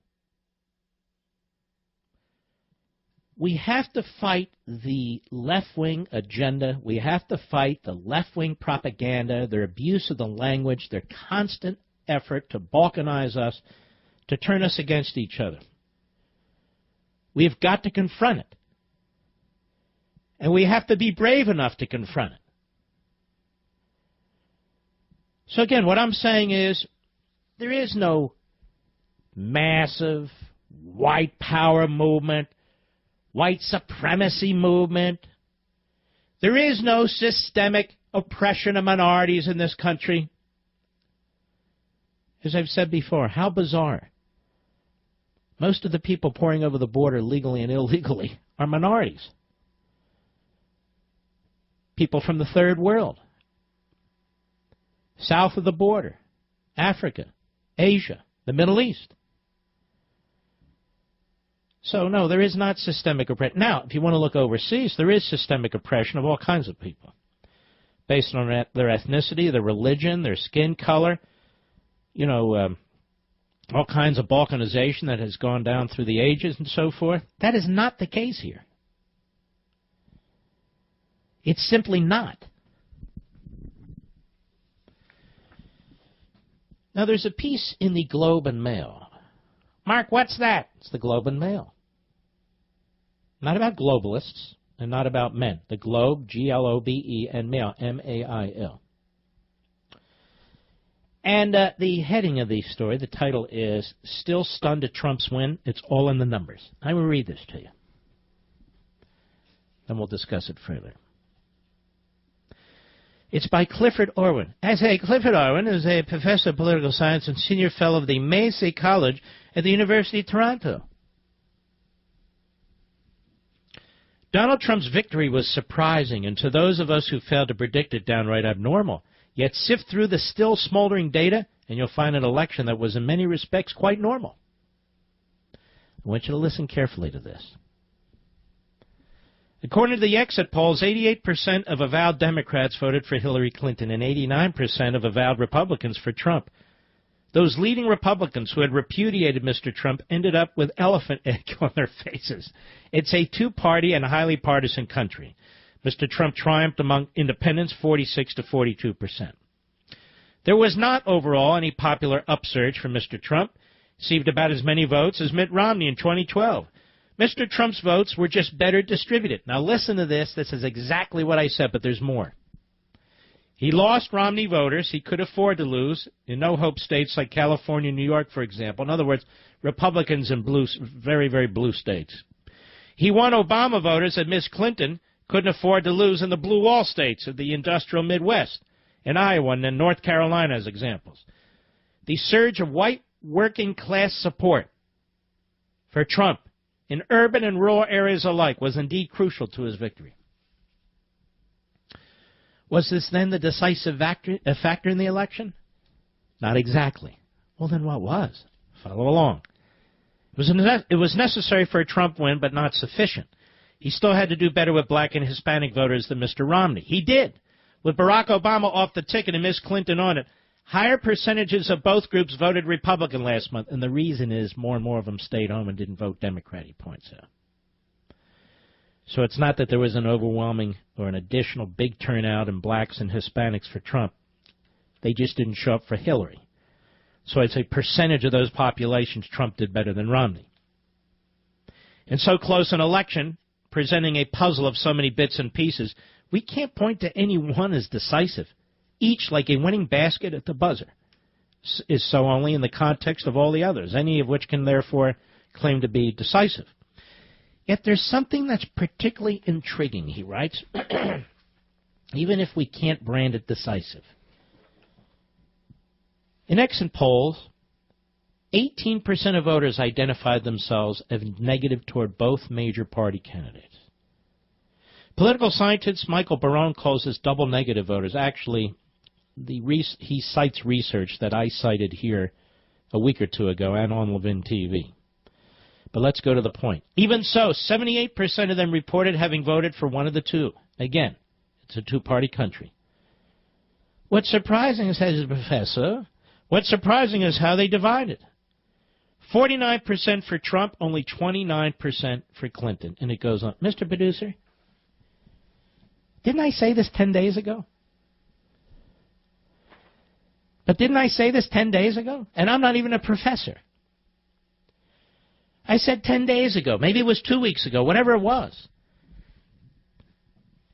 [SPEAKER 2] We have to fight the left-wing agenda. We have to fight the left-wing propaganda, their abuse of the language, their constant effort to balkanize us, to turn us against each other. We've got to confront it. And we have to be brave enough to confront it. So again, what I'm saying is, there is no massive white power movement, white supremacy movement. There is no systemic oppression of minorities in this country. As I've said before, how bizarre. Most of the people pouring over the border legally and illegally are minorities. People from the third world, south of the border, Africa, Asia, the Middle East. So, no, there is not systemic oppression. Now, if you want to look overseas, there is systemic oppression of all kinds of people, based on their ethnicity, their religion, their skin color, all kinds of balkanization that has gone down through the ages and so forth. That is not the case here. It's simply not. Now, there's a piece in the Globe and Mail. Mark, what's that? It's the Globe and Mail. Not about globalists and not about men. The Globe, G-L-O-B-E, and Mail, M-A-I-L. And the heading of the story, the title is, Still Stunned at Trump's Win. It's all in the numbers. I will read this to you. Then we'll discuss it further. It's by Clifford Orwin. Clifford Orwin is a professor of political science and senior fellow of the Massey College at the University of Toronto. Donald Trump's victory was surprising, and to those of us who failed to predict it, downright abnormal. Yet sift through the still smoldering data, and you'll find an election that was in many respects quite normal. I want you to listen carefully to this. According to the exit polls, 88% of avowed Democrats voted for Hillary Clinton and 89% of avowed Republicans for Trump. Those leading Republicans who had repudiated Mr. Trump ended up with elephant egg on their faces. It's a two-party and highly partisan country. Mr. Trump triumphed among independents, 46 to 42%. There was not overall any popular upsurge for Mr. Trump. Received about as many votes as Mitt Romney in 2012. Mr. Trump's votes were just better distributed. Now listen to this. This is exactly what I said, but there's more. He lost Romney voters he could afford to lose in no-hope states like California and New York, for example. In other words, Republicans in blue, very, very blue states. He won Obama voters that Miss Clinton couldn't afford to lose in the blue wall states of the industrial Midwest, in Iowa and in North Carolina as examples. The surge of white working-class support for Trump in urban and rural areas alike was indeed crucial to his victory. Was this then the decisive factor in the election? Not exactly. Well, then what was? Follow along. It was necessary for a Trump win, but not sufficient. He still had to do better with black and Hispanic voters than Mr. Romney. He did. With Barack Obama off the ticket and Ms. Clinton on it, higher percentages of both groups voted Republican last month, and the reason is more and more of them stayed home and didn't vote Democrat, he points out. So it's not that there was an overwhelming or an additional big turnout in blacks and Hispanics for Trump. They just didn't show up for Hillary. So it's a percentage of those populations Trump did better than Romney. In so close an election, presenting a puzzle of so many bits and pieces, we can't point to any one as decisive. Each, like a winning basket at the buzzer, is so only in the context of all the others, any of which can therefore claim to be decisive. Yet there's something that's particularly intriguing, he writes, even if we can't brand it decisive. In exit polls, 18% of voters identified themselves as negative toward both major party candidates. Political scientist Michael Barone calls this double negative voters. Actually, he cites research that I cited here a week or two ago and on Levin TV. But let's go to the point. Even so, 78% of them reported having voted for one of the two. Again, it's a two-party country. What's surprising, says the professor, what's surprising is how they divided. 49% for Trump, only 29% for Clinton. And it goes on. Mr. Producer, didn't I say this 10 days ago? But didn't I say this 10 days ago? And I'm not even a professor. I said 10 days ago. Maybe it was 2 weeks ago, whatever it was.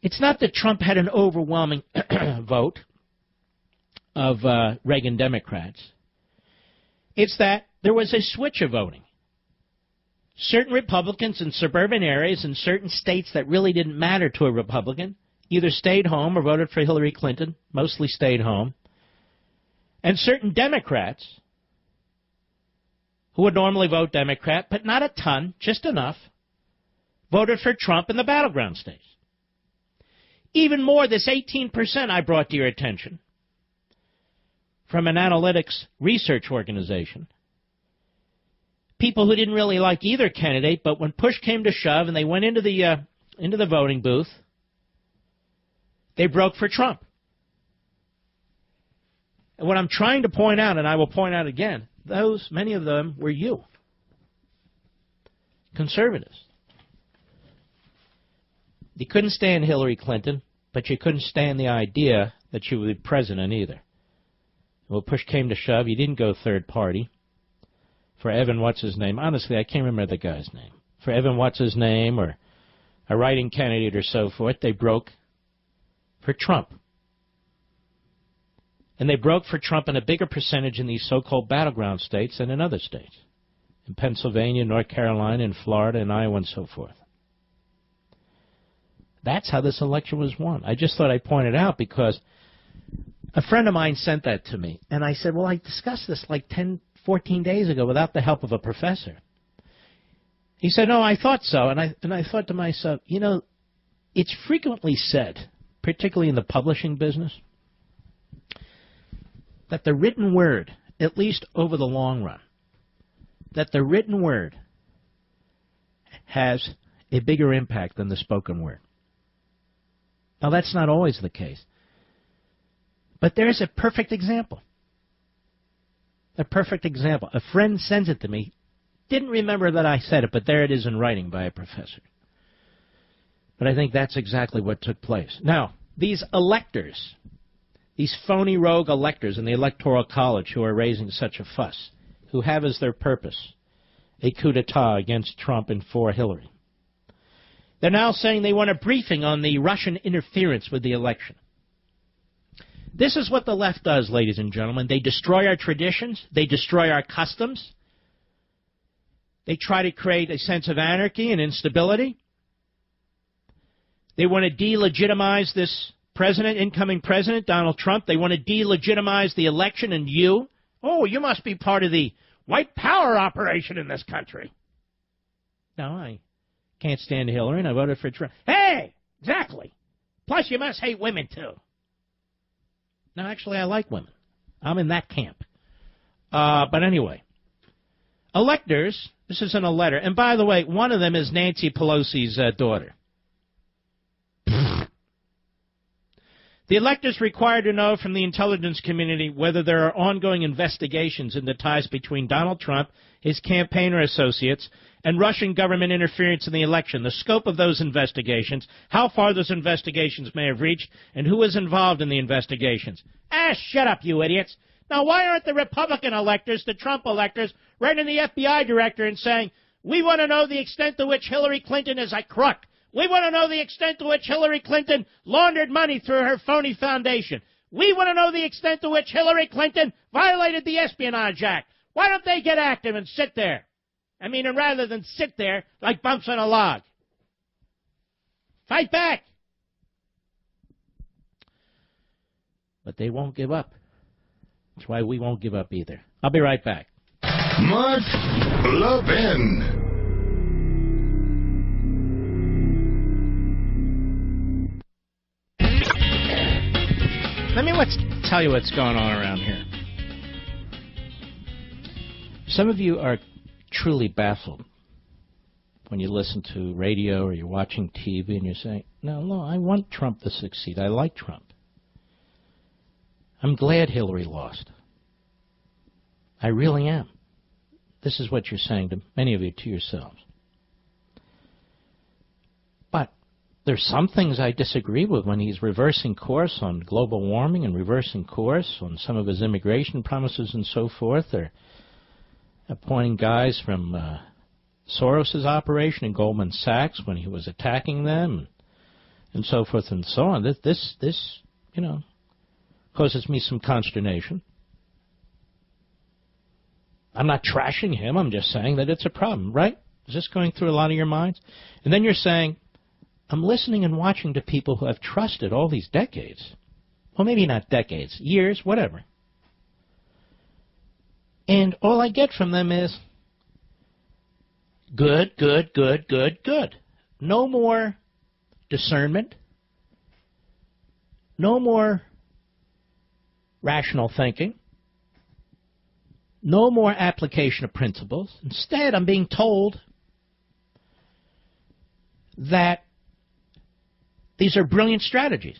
[SPEAKER 2] It's not that Trump had an overwhelming vote of Reagan Democrats. It's that there was a switch of voting. Certain Republicans in suburban areas in certain states that really didn't matter to a Republican either stayed home or voted for Hillary Clinton, mostly stayed home. And certain Democrats who would normally vote Democrat, but not a ton, just enough, voted for Trump in the battleground states. Even more, this 18% I brought to your attention from an analytics research organization, people who didn't really like either candidate, but when push came to shove and they went into the voting booth, they broke for Trump. And what I'm trying to point out, and I will point out again, many of them were you, conservatives. You couldn't stand Hillary Clinton, but you couldn't stand the idea that she would be president either. Well, push came to shove. You didn't go third party for Evan what's-his-name. Honestly, I can't remember the guy's name. For Evan what's-his-name or a writing candidate or so forth, they broke for Trump. And they broke for Trump in a bigger percentage in these so-called battleground states than in other states. In Pennsylvania, North Carolina, and Florida, and Iowa, and so forth. That's how this election was won. I just thought I'd point it out because a friend of mine sent that to me. And I said, well, I discussed this like 10, 14 days ago without the help of a professor. He said, no, I thought so. And I thought to myself, you know, it's frequently said, particularly in the publishing business, that the written word, at least over the long run, that the written word has a bigger impact than the spoken word. Now, that's not always the case. But there's a perfect example. A perfect example. A friend sends it to me. Didn't remember that I said it, but there it is in writing by a professor. But I think that's exactly what took place. Now, these electors, these phony rogue electors in the Electoral College who are raising such a fuss, who have as their purpose a coup d'etat against Trump and for Hillary. They're now saying they want a briefing on the Russian interference with the election. This is what the left does, ladies and gentlemen. They destroy our traditions. They destroy our customs. They try to create a sense of anarchy and instability. They want to delegitimize this president, incoming president, Donald Trump. They want to delegitimize the election and you. Oh, you must be part of the white power operation in this country. No, I can't stand Hillary, and I voted for Trump. Hey, exactly. Plus, you must hate women, too. No, actually, I like women. I'm in that camp. But anyway, electors This is in a letter. And by the way, one of them is Nancy Pelosi's daughter. The electors required to know from the intelligence community whether there are ongoing investigations into ties between Donald Trump, his campaigner associates, and Russian government interference in the election, the scope of those investigations, how far those investigations may have reached, and who was involved in the investigations. Shut up, you idiots. Now, why aren't the Republican electors, the Trump electors, writing the FBI director and saying, we want to know the extent to which Hillary Clinton is a crook. We want to know the extent to which Hillary Clinton laundered money through her phony foundation. We want to know the extent to which Hillary Clinton violated the Espionage Act. Why don't they get active and sit there? I mean, and rather than sit there like bumps on a log. Fight back. But they won't give up. That's why we won't give up either. I'll be right back.
[SPEAKER 1] Mark Levin.
[SPEAKER 2] Let me tell you what's going on around here. Some of you are truly baffled when you listen to radio or you're watching TV and you're saying, no, I want Trump to succeed. I like Trump. I'm glad Hillary lost. I really am. This is what you're saying to many of you to yourselves. But there's some things I disagree with when he's reversing course on global warming and reversing course on some of his immigration promises and so forth, or appointing guys from Soros's operation and Goldman Sachs when he was attacking them, and so forth and so on. This causes me some consternation. I'm not trashing him. I'm just saying that it's a problem, right? Is this going through a lot of your minds? And then you're saying, I'm listening and watching to people who I've trusted all these decades. Well, maybe not decades, years, whatever. And all I get from them is good. No more discernment. No more rational thinking. No more application of principles. Instead, I'm being told that these are brilliant strategies.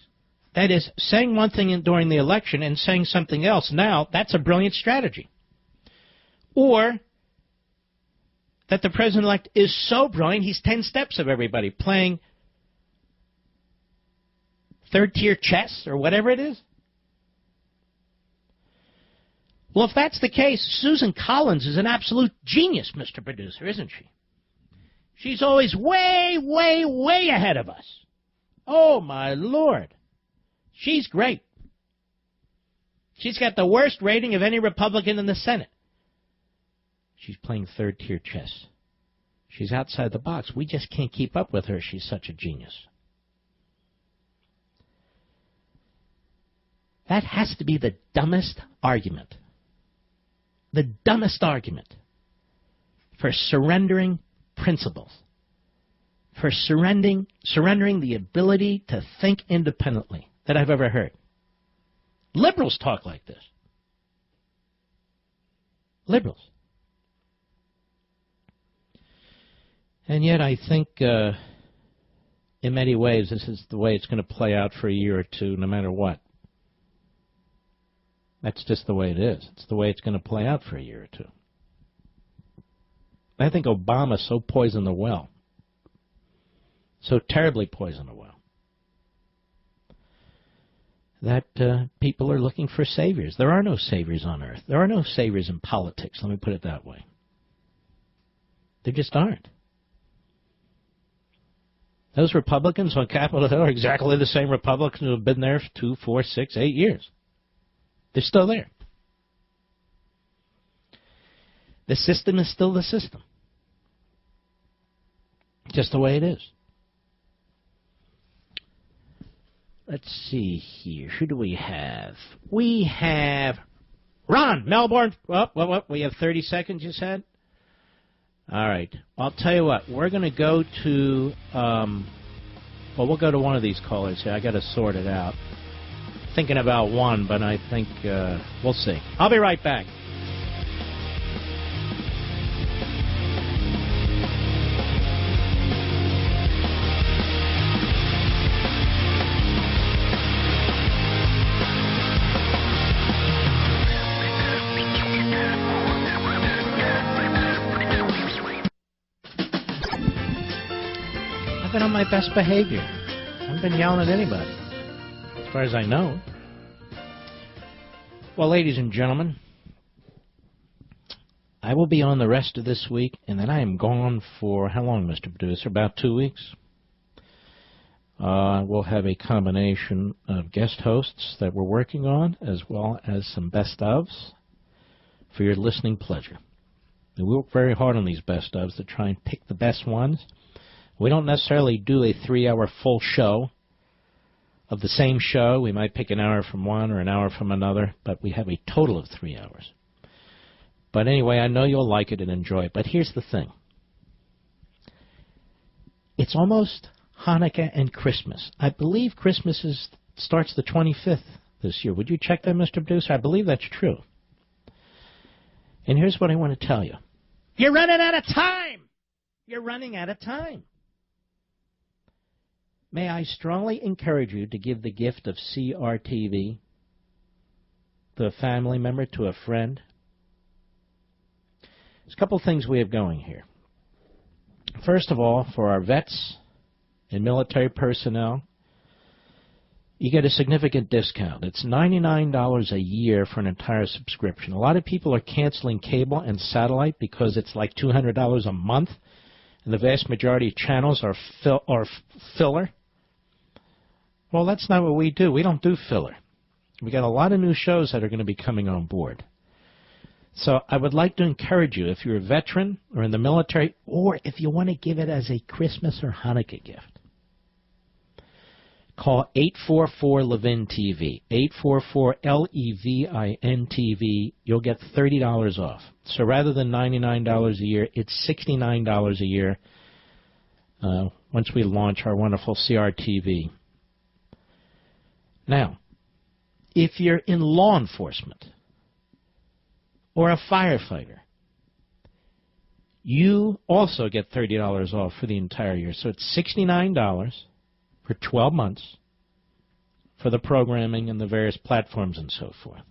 [SPEAKER 2] That is, saying one thing during the election and saying something else now, that's a brilliant strategy. Or that the president-elect is so brilliant, he's 10 steps of everybody, playing third-tier chess or whatever it is. Well, if that's the case, Susan Collins is an absolute genius, Mr. Producer, isn't she? She's always way ahead of us. Oh, my Lord. She's great. She's got the worst rating of any Republican in the Senate. She's playing third-tier chess. She's outside the box. We just can't keep up with her. She's such a genius. That has to be the dumbest argument. The dumbest argument for surrendering principles, for surrendering the ability to think independently that I've ever heard. Liberals talk like this. Liberals. And yet I think in many ways this is the way it's going to play out for a year or two, no matter what. That's just the way it is. It's the way it's going to play out for a year or two. I think Obama so poisoned the well, so terribly poisoned the well, that people are looking for saviors. There are no saviors on earth. There are no saviors in politics, let me put it that way. There just aren't. Those Republicans on Capitol Hill are exactly the same Republicans who have been there for 2, 4, 6, 8 years. They're still there. The system is still the system. Just the way it is. Let's see here. Who do we have? We have Ron, Melbourne. What? We have 30 seconds, you said? All right. I'll tell you what. We're going to go to, we'll go to one of these callers here. I got to sort it out. Thinking about one, but I think we'll see. I'll be right back. my best behavior. I haven't been yelling at anybody, as far as I know. Well, ladies and gentlemen, I will be on the rest of this week, and then I am gone for, how long, Mr. Producer? About 2 weeks. We'll have a combination of guest hosts that we're working on, as well as some best ofs for your listening pleasure. And we work very hard on these best ofs to try and pick the best ones. We don't necessarily do a 3-hour full show of the same show. We might pick an hour from one or an hour from another, but we have a total of 3 hours. But anyway, I know you'll like it and enjoy it. But here's the thing. It's almost Hanukkah and Christmas. I believe Christmas starts the 25th this year. Would you check that, Mr. Producer? I believe that's true. And here's what I want to tell you. You're running out of time. You're running out of time. May I strongly encourage you to give the gift of CRTV to a family member, to a friend. There's a couple things we have going here. First of all, for our vets and military personnel, you get a significant discount. It's $99 a year for an entire subscription. A lot of people are canceling cable and satellite because it's like $200 a month, and the vast majority of channels are filler. Well, that's not what we do. We don't do filler. We got a lot of new shows that are going to be coming on board. So I would like to encourage you, if you're a veteran or in the military, or if you want to give it as a Christmas or Hanukkah gift, call 844-LEVIN TV, 844-LEVIN TV. You'll get $30 off. So rather than $99 a year, it's $69 a year once we launch our wonderful CRTV. Now, if you're in law enforcement or a firefighter, you also get $30 off for the entire year. So it's $69 for 12 months for the programming and the various platforms and so forth.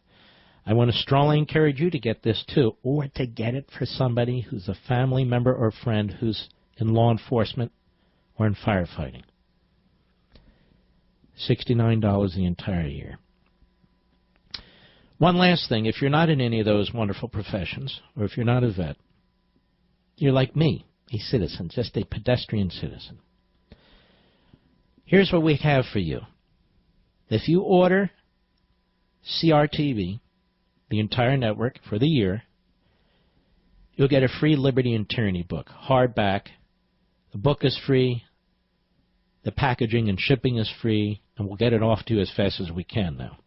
[SPEAKER 2] I want to strongly encourage you to get this too, or to get it for somebody who's a family member or friend who's in law enforcement or in firefighting. $69 the entire year. One last thing, if you're not in any of those wonderful professions, or if you're not a vet, you're like me, a citizen, just a pedestrian citizen. Here's what we have for you. If you order CRTV, the entire network, for the year, you'll get a free Liberty and Tyranny book, hardback. The book is free, the packaging and shipping is free, and we'll get it off to you as fast as we can now.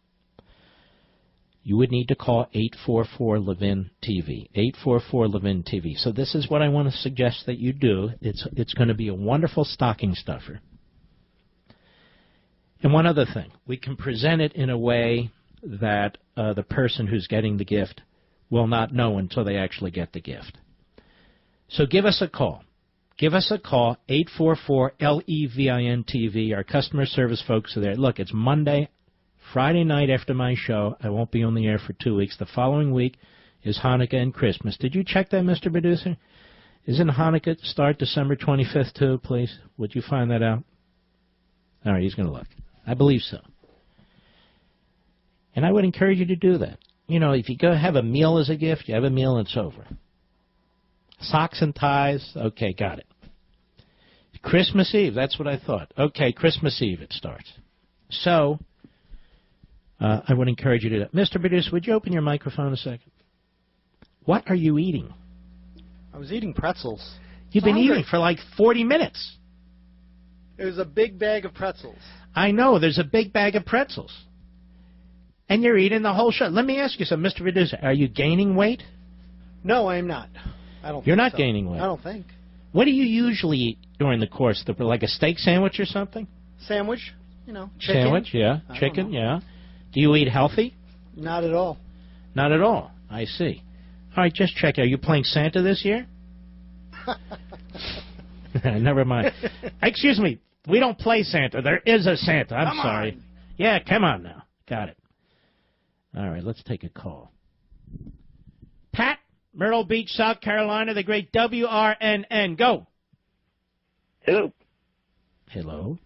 [SPEAKER 2] You would need to call 844-LEVIN TV, 844-LEVIN TV. So this is what I want to suggest that you do. It's going to be a wonderful stocking stuffer. And one other thing, we can present it in a way that the person who's getting the gift will not know until they actually get the gift. So give us a call. Give us a call, 844-LEVIN TV. Our customer service folks are there. Look, it's Monday, Friday night after my show. I won't be on the air for 2 weeks. The following week is Hanukkah and Christmas. Did you check that, Mr. Producer? Isn't Hanukkah start December 25th too, please? Would you find that out? All right, he's going to look. I believe so. And I would encourage you to do that. You know, if you go have a meal as a gift, you have a meal and it's over. Socks and ties, okay, got it. Christmas Eve, that's what I thought. Okay, Christmas Eve it starts. So, I would encourage you to do that. Mr. Producer, would you open your microphone a second? What are you eating?
[SPEAKER 9] I was eating pretzels.
[SPEAKER 2] You've been eating for like 40 minutes.
[SPEAKER 9] It was a big bag of pretzels.
[SPEAKER 2] I know, there's a big bag of pretzels. And you're eating the whole show. Let me ask you something, Mr. Producer. Are you gaining weight?
[SPEAKER 9] No, I'm not. I don't.
[SPEAKER 2] You're
[SPEAKER 9] think
[SPEAKER 2] not
[SPEAKER 9] so.
[SPEAKER 2] gaining weight.
[SPEAKER 9] I don't think.
[SPEAKER 2] What do you usually eat during the course? Like a steak sandwich or something?
[SPEAKER 9] Sandwich, you know. Chicken.
[SPEAKER 2] Sandwich, yeah. Chicken, yeah. Do you eat healthy?
[SPEAKER 9] Not at all.
[SPEAKER 2] Not at all. I see. All right, just check. Are you playing Santa this year? Never mind. Excuse me. We don't play Santa. There is a Santa. I'm sorry.
[SPEAKER 9] On.
[SPEAKER 2] Yeah, come on now. Got it. All right, let's take a call. Pat, Myrtle Beach, South Carolina, the great WRNN. Go.
[SPEAKER 10] Hello.
[SPEAKER 2] Hello?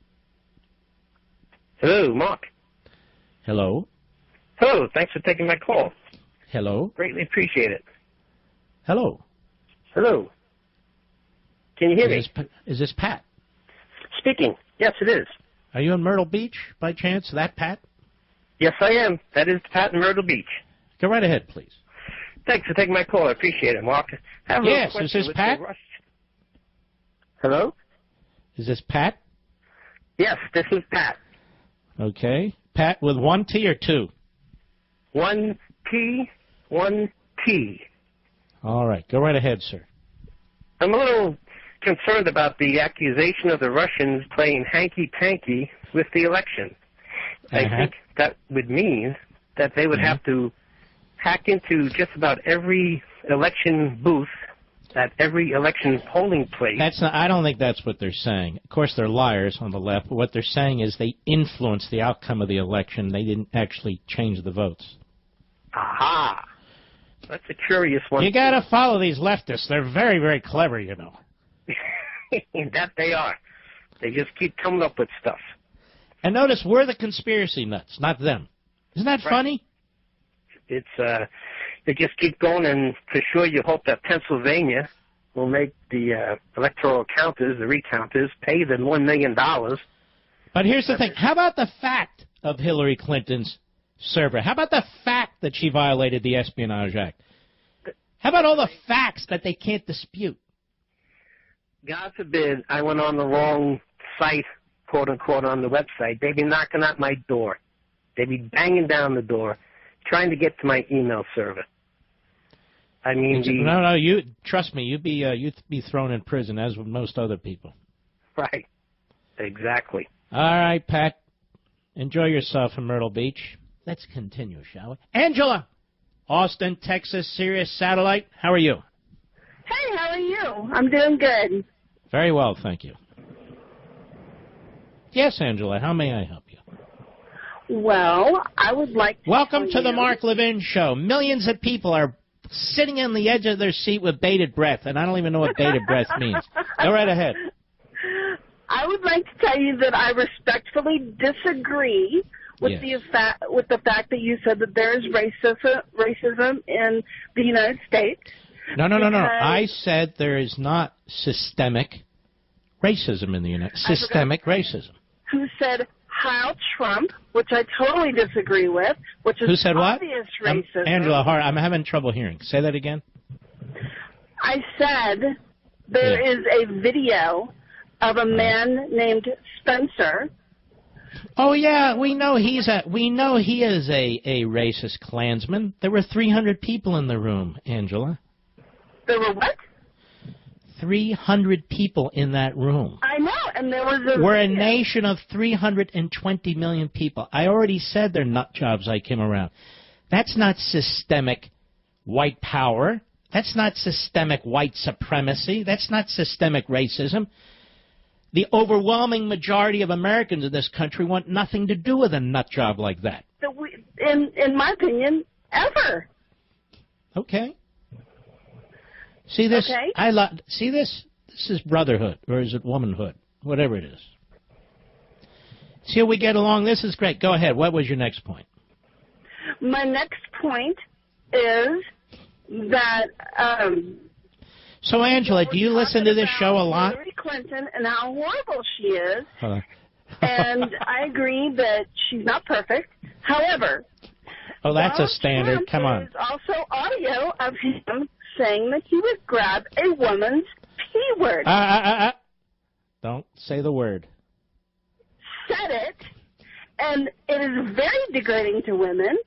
[SPEAKER 10] Hello, Mark.
[SPEAKER 2] Hello?
[SPEAKER 10] Hello, thanks for taking my call.
[SPEAKER 2] Hello?
[SPEAKER 10] Greatly appreciate it.
[SPEAKER 2] Hello?
[SPEAKER 10] Hello. Can you hear me?
[SPEAKER 2] Is this Pat?
[SPEAKER 10] Speaking. Yes, it is.
[SPEAKER 2] Are you in Myrtle Beach, by chance? That Pat?
[SPEAKER 10] Yes, I am. That is Pat in Myrtle Beach.
[SPEAKER 2] Go right ahead, please.
[SPEAKER 10] Thanks for taking my call. I appreciate it, Mark.
[SPEAKER 2] Yes, is this Pat?
[SPEAKER 10] Hello?
[SPEAKER 2] Is this Pat?
[SPEAKER 10] Yes, this is Pat.
[SPEAKER 2] Okay. Pat with one T or two?
[SPEAKER 10] One T, one T.
[SPEAKER 2] All right. Go right ahead, sir.
[SPEAKER 10] I'm a little concerned about the accusation of the Russians playing hanky-panky with the election. I think that would mean that they would have to hack into just about every election booth at every election polling place.
[SPEAKER 2] I don't think that's what they're saying. Of course, they're liars on the left, but what they're saying is they influenced the outcome of the election. They didn't actually change the votes.
[SPEAKER 10] Aha! That's a curious one.
[SPEAKER 2] You got to follow these leftists. They're very, very clever, you know.
[SPEAKER 10] That they are. They just keep coming up with stuff.
[SPEAKER 2] And notice, we're the conspiracy nuts, not them. Isn't that funny?
[SPEAKER 10] It's they just keep going, and for sure you hope that Pennsylvania will make the electoral counters, the recounters, pay them $1 million.
[SPEAKER 2] But here's the thing. How about the fact of Hillary Clinton's server? How about the fact that she violated the Espionage Act? How about all the facts that they can't dispute?
[SPEAKER 10] God forbid I went on the wrong site, quote-unquote, on the website. They'd be knocking at my door. They'd be banging down the door, trying to get to my email server. I mean,
[SPEAKER 2] no, you trust me. You'd be thrown in prison, as would most other people.
[SPEAKER 10] Right. Exactly.
[SPEAKER 2] All right, Pat. Enjoy yourself in Myrtle Beach. Let's continue, shall we? Angela, Austin, Texas, Sirius Satellite. How are you?
[SPEAKER 11] Hey, how are you? I'm doing good.
[SPEAKER 2] Very well, thank you. Yes, Angela, how may I help you?
[SPEAKER 11] Well, I would like to
[SPEAKER 2] Welcome to the Mark Levin Show. Millions of people are sitting on the edge of their seat with bated breath, and I don't even know what bated breath means. Go right ahead.
[SPEAKER 11] I would like to tell you that I respectfully disagree with the fact that you said that there is racism in the United States.
[SPEAKER 2] No. I said there is not systemic racism in the United States. Systemic racism.
[SPEAKER 11] Who said Heil Trump, which I totally disagree with, which is
[SPEAKER 2] Who said
[SPEAKER 11] obvious
[SPEAKER 2] what?
[SPEAKER 11] racism.
[SPEAKER 2] Angela Hart, I'm having trouble hearing. Say that again.
[SPEAKER 11] I said there is a video of a man named Spencer.
[SPEAKER 2] Oh yeah, we know he is a racist Klansman. There were 300 people in the room, Angela.
[SPEAKER 11] There were what?
[SPEAKER 2] 300 people in that room.
[SPEAKER 11] I know, and there was
[SPEAKER 2] We're a nation of 320 million people. I already said they're nut jobs I came around. That's not systemic white power. That's not systemic white supremacy. That's not systemic racism. The overwhelming majority of Americans in this country want nothing to do with a nut job like that.
[SPEAKER 11] In my opinion, ever.
[SPEAKER 2] Okay. See this?
[SPEAKER 11] Okay.
[SPEAKER 2] See this? This is brotherhood, or is it womanhood? Whatever it is. See how we get along? This is great. Go ahead. What was your next point?
[SPEAKER 11] My next point is that...
[SPEAKER 2] So, Angela, do you listen to this show a lot?
[SPEAKER 11] Hillary Clinton and how horrible she is. And I agree that she's not perfect. However...
[SPEAKER 2] Oh, that's a standard. Come on.
[SPEAKER 11] There's also audio of him saying that he would grab a woman's P-word.
[SPEAKER 2] Don't say the word.
[SPEAKER 11] Said it, and it is very degrading to women.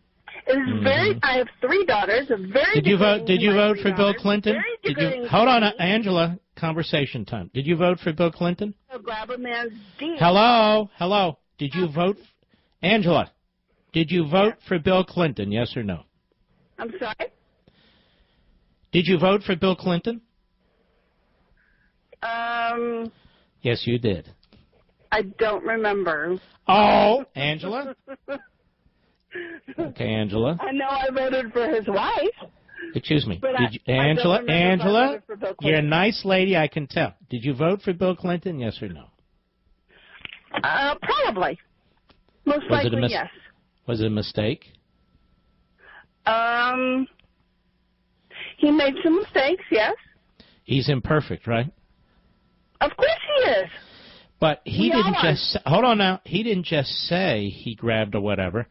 [SPEAKER 11] It is very. I have 3 daughters.
[SPEAKER 2] Did you vote for Bill Clinton? Hold on, Angela. Conversation time. Did you vote for Bill Clinton?
[SPEAKER 11] Grab a man's D.
[SPEAKER 2] Hello. Did you vote, Angela? Did you vote for Bill Clinton? Yes or no?
[SPEAKER 11] I'm sorry.
[SPEAKER 2] Did you vote for Bill Clinton? Yes, you did.
[SPEAKER 11] I don't remember.
[SPEAKER 2] Oh, Angela? Okay, Angela.
[SPEAKER 11] I know I voted for his wife.
[SPEAKER 2] Excuse me.
[SPEAKER 11] Angela,
[SPEAKER 2] you're a nice lady, I can tell. Did you vote for Bill Clinton, yes or no?
[SPEAKER 11] Probably. Most likely, yes.
[SPEAKER 2] Was it a mistake?
[SPEAKER 11] He made some mistakes, yes.
[SPEAKER 2] He's imperfect, right?
[SPEAKER 11] Of course he is.
[SPEAKER 2] But he didn't just... Hold on now. He didn't just say he grabbed or whatever.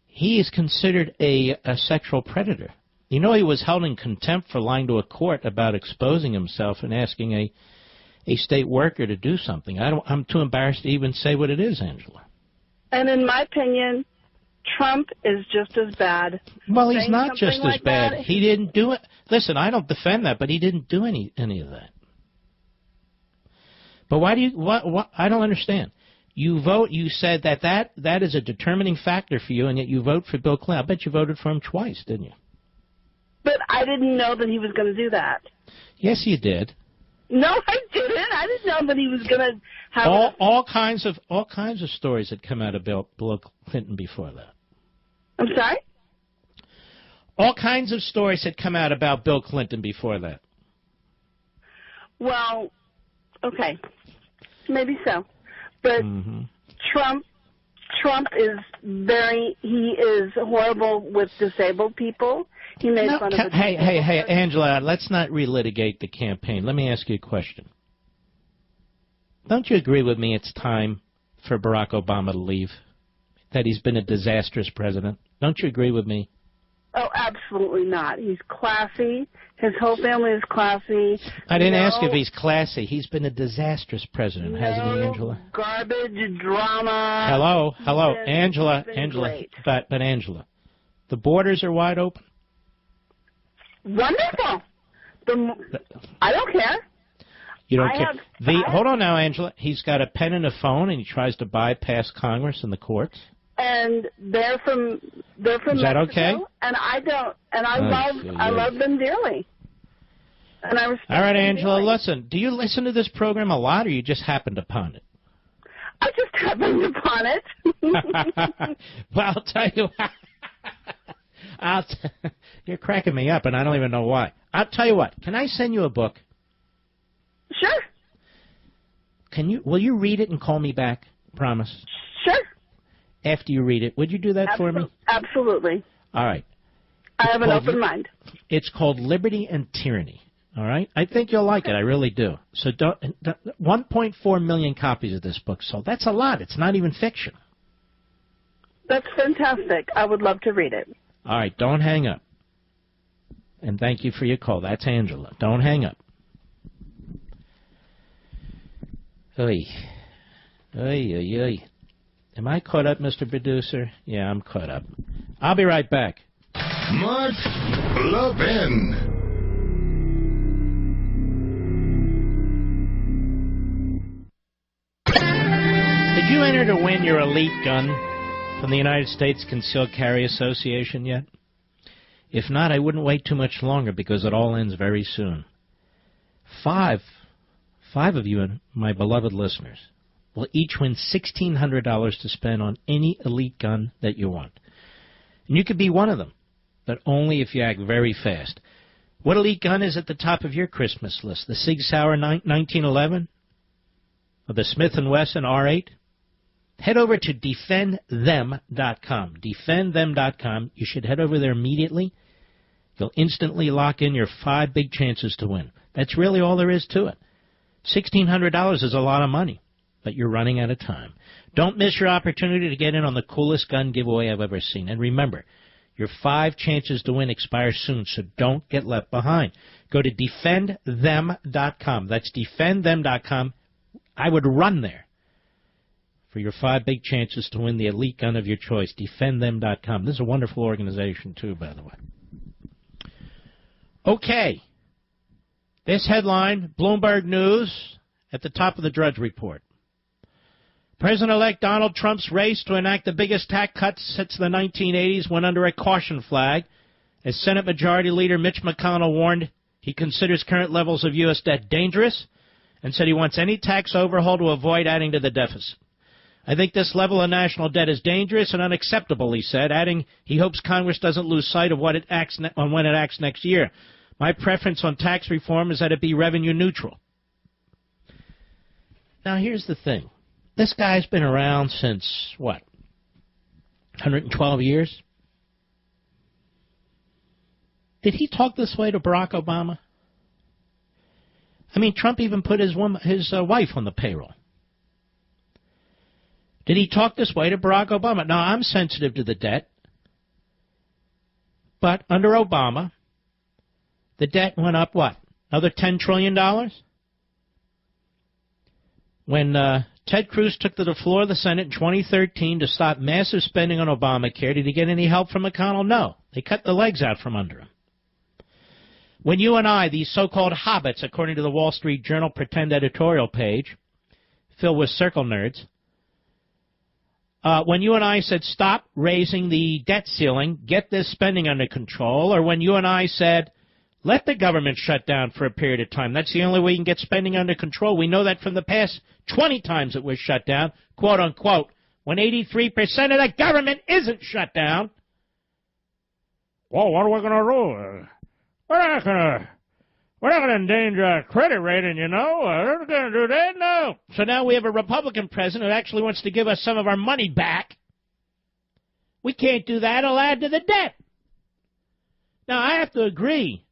[SPEAKER 2] He is considered a sexual predator. You know, he was held in contempt for lying to a court about exposing himself and asking a state worker to do something. I'm too embarrassed to even say what it is, Angela.
[SPEAKER 11] And in my opinion, Trump is just as bad.
[SPEAKER 2] Well, he's not just as bad. He didn't do it. Listen, I don't defend that, but he didn't do any of that. But why do you? What? I don't understand. You vote. You said that is a determining factor for you, and yet you vote for Bill Clinton. I bet you voted for him twice, didn't you?
[SPEAKER 11] But I didn't know that he was going to do that.
[SPEAKER 2] Yes, you did.
[SPEAKER 11] No, I didn't. I didn't know that he was going to have
[SPEAKER 2] all kinds of stories that come out of Bill Clinton before that.
[SPEAKER 11] I'm sorry?
[SPEAKER 2] All kinds of stories had come out about Bill Clinton before that.
[SPEAKER 11] Well, okay, maybe so, but Trump is he is horrible with disabled people. He made fun of
[SPEAKER 2] Hey, Angela, let's not relitigate the campaign. Let me ask you a question. Don't you agree with me it's time for Barack Obama to leave? That he's been a disastrous president? Don't you agree with me?
[SPEAKER 11] Oh, absolutely not. He's classy. His whole family is classy.
[SPEAKER 2] I didn't ask if he's classy. He's been a disastrous president, hasn't he, Angela?
[SPEAKER 11] Garbage, drama.
[SPEAKER 2] Hello, Angela. But Angela, the borders are wide open.
[SPEAKER 11] Wonderful. I don't care.
[SPEAKER 2] You don't care. Hold on now, Angela. He's got a pen and a phone, and he tries to bypass Congress and the courts.
[SPEAKER 11] And they're from Mexico.
[SPEAKER 2] Is that okay?
[SPEAKER 11] And I don't. And I love them dearly. And I respect.
[SPEAKER 2] All right, Angela.
[SPEAKER 11] Dearly.
[SPEAKER 2] Listen. Do you listen to this program a lot, or you just happened upon it?
[SPEAKER 11] I just happened upon it.
[SPEAKER 2] Well, I'll tell you. You're cracking me up, and I don't even know why. I'll tell you what. Can I send you a book?
[SPEAKER 11] Sure.
[SPEAKER 2] Will you read it and call me back? Promise.
[SPEAKER 11] Sure.
[SPEAKER 2] After you read it, would you do that for me?
[SPEAKER 11] Absolutely.
[SPEAKER 2] All right.
[SPEAKER 11] I have an open mind.
[SPEAKER 2] It's called Liberty and Tyranny. All right. I think you'll like it. I really do. So 1.4 million copies of this book sold. That's a lot. It's not even fiction.
[SPEAKER 11] That's fantastic. I would love to read it.
[SPEAKER 2] All right. Don't hang up. And thank you for your call. That's Angela. Don't hang up. Oy. Oy, oy, oy. Am I caught up, Mr. Producer? Yeah, I'm caught up. I'll be right back.
[SPEAKER 1] Mark Levin.
[SPEAKER 2] Did you enter to win your elite gun from the United States Concealed Carry Association yet? If not, I wouldn't wait too much longer because it all ends very soon. Five of you, my beloved listeners, will each win $1,600 to spend on any elite gun that you want. And you could be one of them, but only if you act very fast. What elite gun is at the top of your Christmas list? The Sig Sauer 1911? Or the Smith & Wesson R8? Head over to defendthem.com. Defendthem.com. You should head over there immediately. You'll instantly lock in your 5 big chances to win. That's really all there is to it. $1,600 is a lot of money, but you're running out of time. Don't miss your opportunity to get in on the coolest gun giveaway I've ever seen. And remember, your 5 chances to win expire soon, so don't get left behind. Go to defendthem.com. That's defendthem.com. I would run there for your 5 big chances to win the elite gun of your choice. Defendthem.com. This is a wonderful organization, too, by the way. Okay. This headline, Bloomberg News, at the top of the Drudge Report. President-elect Donald Trump's race to enact the biggest tax cuts since the 1980s went under a caution flag, as Senate Majority Leader Mitch McConnell warned he considers current levels of U.S. debt dangerous and said he wants any tax overhaul to avoid adding to the deficit. I think this level of national debt is dangerous and unacceptable, he said, adding he hopes Congress doesn't lose sight of when it acts next year. My preference on tax reform is that it be revenue neutral. Now, here's the thing. This guy's been around since, what, 112 years? Did he talk this way to Barack Obama? I mean, Trump even put his wife on the payroll. Did he talk this way to Barack Obama? Now, I'm sensitive to the debt, but under Obama, the debt went up, what, another $10 trillion? When Ted Cruz took to the floor of the Senate in 2013 to stop massive spending on Obamacare, did he get any help from McConnell? No. They cut the legs out from under him. When you and I, these so-called hobbits, according to the Wall Street Journal pretend editorial page, filled with circle nerds, when you and I said stop raising the debt ceiling, get this spending under control, or when you and I said let the government shut down for a period of time, that's the only way you can get spending under control. We know that from the past 20 times it was shut down, quote unquote, when 83% of the government isn't shut down. Well, what are we going to do? We're not going to endanger our credit rating, you know. We're going to do that? No. So now we have a Republican president who actually wants to give us some of our money back. We can't do that. It'll add to the debt. Now, I have to agree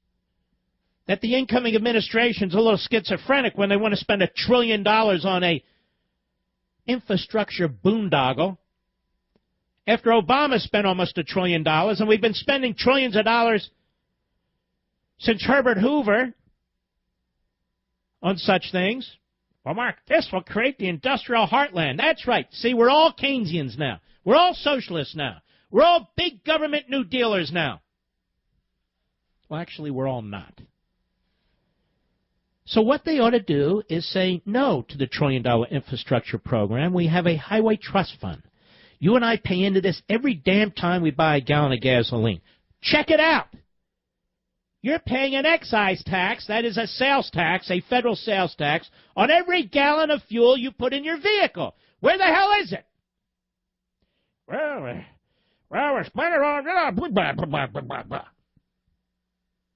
[SPEAKER 2] that the incoming administration's a little schizophrenic when they want to spend $1 trillion on a infrastructure boondoggle after Obama spent almost $1 trillion, and we've been spending trillions of dollars since Herbert Hoover on such things. Well, Mark, this will create the industrial heartland. That's right. See, we're all Keynesians now. We're all socialists now. We're all big government New Dealers now. Well, actually, we're all not. So what they ought to do is say no to the $1 trillion infrastructure program. We have a highway trust fund. You and I pay into this every damn time we buy a gallon of gasoline. Check it out. You're paying an excise tax, that is a sales tax, a federal sales tax, on every gallon of fuel you put in your vehicle. Where the hell is it? Well, we're spending on...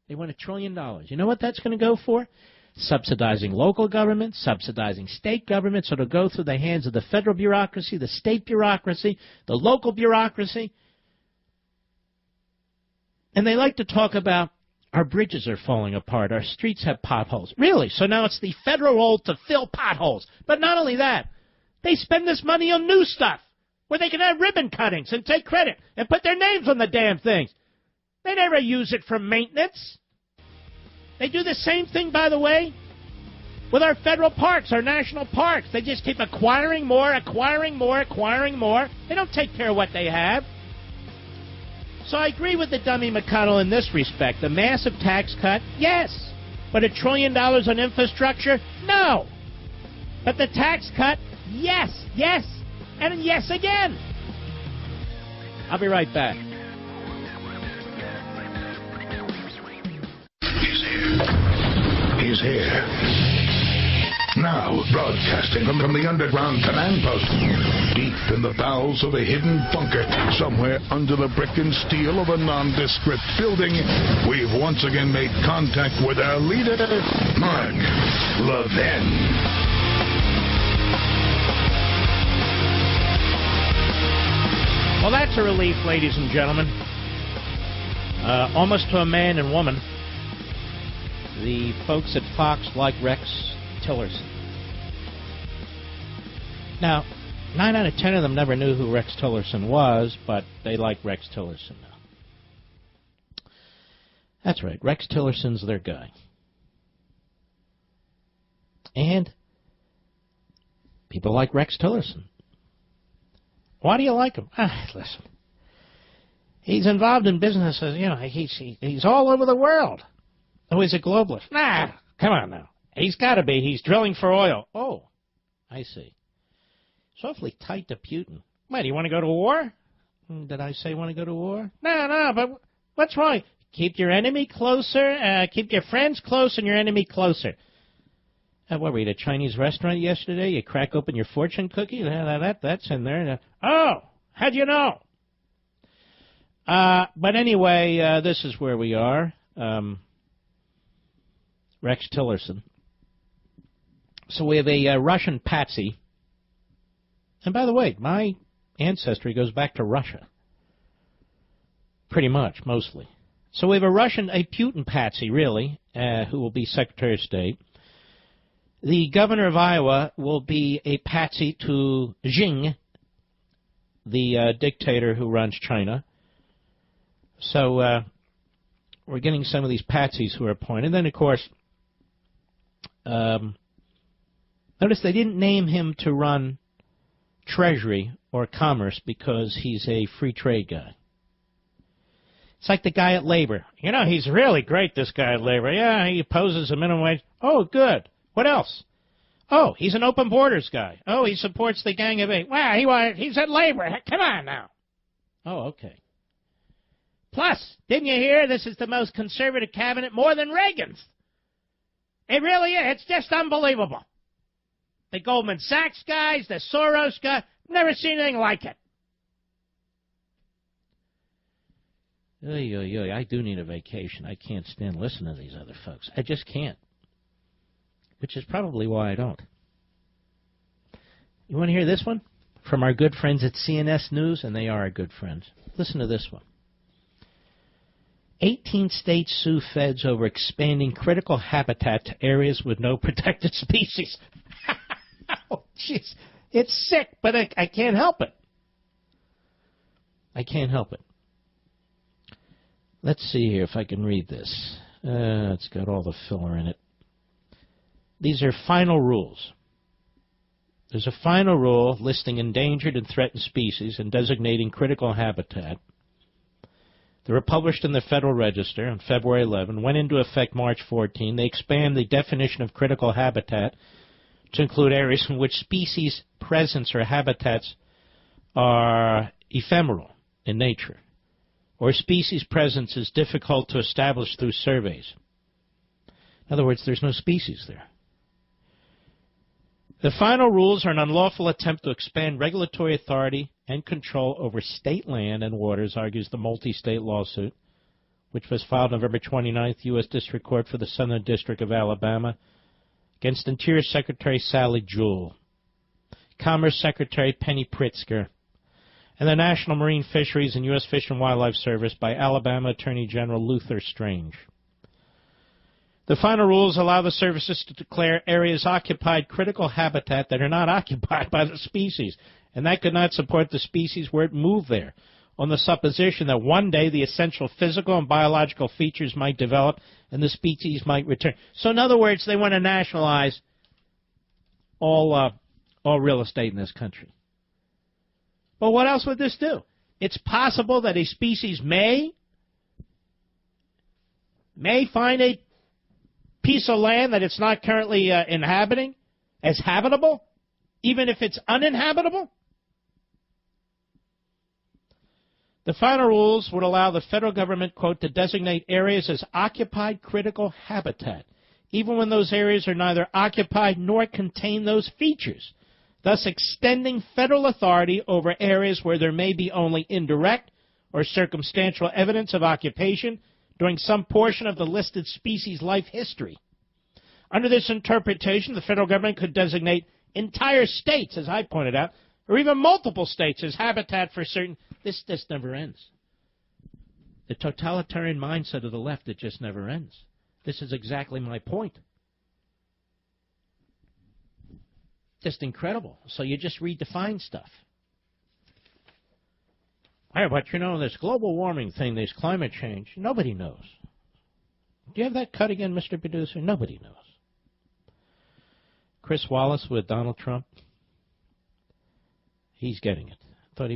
[SPEAKER 2] They want $1 trillion. You know what that's going to go for? Subsidizing local governments, subsidizing state governments. It'll go through the hands of the federal bureaucracy, the state bureaucracy, the local bureaucracy. And they like to talk about our bridges are falling apart, our streets have potholes. Really? So now it's the federal role to fill potholes. But not only that, they spend this money on new stuff where they can have ribbon cuttings and take credit and put their names on the damn things. They never use it for maintenance. They do the same thing, by the way, with our federal parks, our national parks. They just keep acquiring more, acquiring more, acquiring more. They don't take care of what they have. So I agree with the dummy McConnell in this respect. The massive tax cut, yes. But $1 trillion on infrastructure, no. But the tax cut, yes, yes, and yes again. I'll be right back.
[SPEAKER 1] He's here. Now, broadcasting from the underground command post, deep in the bowels of a hidden bunker, somewhere under the brick and steel of a nondescript building, we've once again made contact with our leader, Mark Levin.
[SPEAKER 2] Well, that's a relief, ladies and gentlemen. Almost to a man and woman, the folks at Fox like Rex Tillerson. Now, 9 out of 10 of them never knew who Rex Tillerson was, but they like Rex Tillerson now. That's right, Rex Tillerson's their guy. And people like Rex Tillerson. Why do you like him? Listen, he's involved in businesses, you know, he's all over the world. Oh, he's a globalist. Nah, come on now. He's got to be. He's drilling for oil. Oh, I see. It's awfully tight to Putin. What, do you want to go to war? Did I say want to go to war? No, but what's wrong? Keep your enemy closer, keep your friends close and your enemy closer. What, were you at a Chinese restaurant yesterday? You crack open your fortune cookie? That's in there. Oh, how'd you know? But anyway, this is where we are. Rex Tillerson. So we have a Russian patsy And by the way, my ancestry goes back to Russia. Pretty much, mostly. So we have a Putin patsy, really, who will be Secretary of State. The governor of Iowa will be a patsy to Xi, the dictator who runs China. So we're getting some of these patsies who are appointed. And then, of course, notice they didn't name him to run Treasury or Commerce because he's a free trade guy. It's like the guy at Labor. You know, he's really great, this guy at Labor. Yeah, he opposes the minimum wage. Oh, good. What else? Oh, he's an open borders guy. Oh, he supports the Gang of Eight. Wow, he's at Labor. Come on now. Oh, okay. Plus, didn't you hear this is the most conservative cabinet, more than Reagan's? It really is. It's just unbelievable. The Goldman Sachs guys, the Soros guys, never seen anything like it. I do need a vacation. I can't stand listening to these other folks. I just can't. Which is probably why I don't. You want to hear this one? From our good friends at CNS News, and they are our good friends. Listen to this one. 18 states sue feds over expanding critical habitat to areas with no protected species. Oh, jeez. It's sick, but I can't help it. I can't help it. Let's see here if I can read this. It's got all the filler in it. These are final rules. There's a final rule listing endangered and threatened species and designating critical habitat. They were published in the Federal Register on February 11, went into effect March 14. They expand the definition of critical habitat to include areas in which species presence or habitats are ephemeral in nature, or species presence is difficult to establish through surveys. In other words, there's no species there. The final rules are an unlawful attempt to expand regulatory authority and control over state land and waters, argues the multi-state lawsuit, which was filed November 29th, U.S. District Court for the Southern District of Alabama, against Interior Secretary Sally Jewell, Commerce Secretary Penny Pritzker, and the National Marine Fisheries and U.S. Fish and Wildlife Service by Alabama Attorney General Luther Strange. The final rules allow the services to declare areas occupied critical habitat that are not occupied by the species, and that could not support the species were it moved there, on the supposition that one day the essential physical and biological features might develop and the species might return. So in other words, they want to nationalize all real estate in this country. Well, what else would this do? It's possible that a species may find a piece of land that it's not currently inhabiting as habitable, even if it's uninhabitable? The final rules would allow the federal government, quote, to designate areas as occupied critical habitat, even when those areas are neither occupied nor contain those features, thus extending federal authority over areas where there may be only indirect or circumstantial evidence of occupation during some portion of the listed species' life history. Under this interpretation, the federal government could designate entire states, as I pointed out, or even multiple states as habitat for certain. This never ends. The totalitarian mindset of the left, it just never ends. This is exactly my point. Just incredible. So you just redefine stuff. Hey, but you know, this global warming thing, this climate change, nobody knows. Do you have that cut again, Mr. Producer? Nobody knows. Chris Wallace with Donald Trump, he's getting it.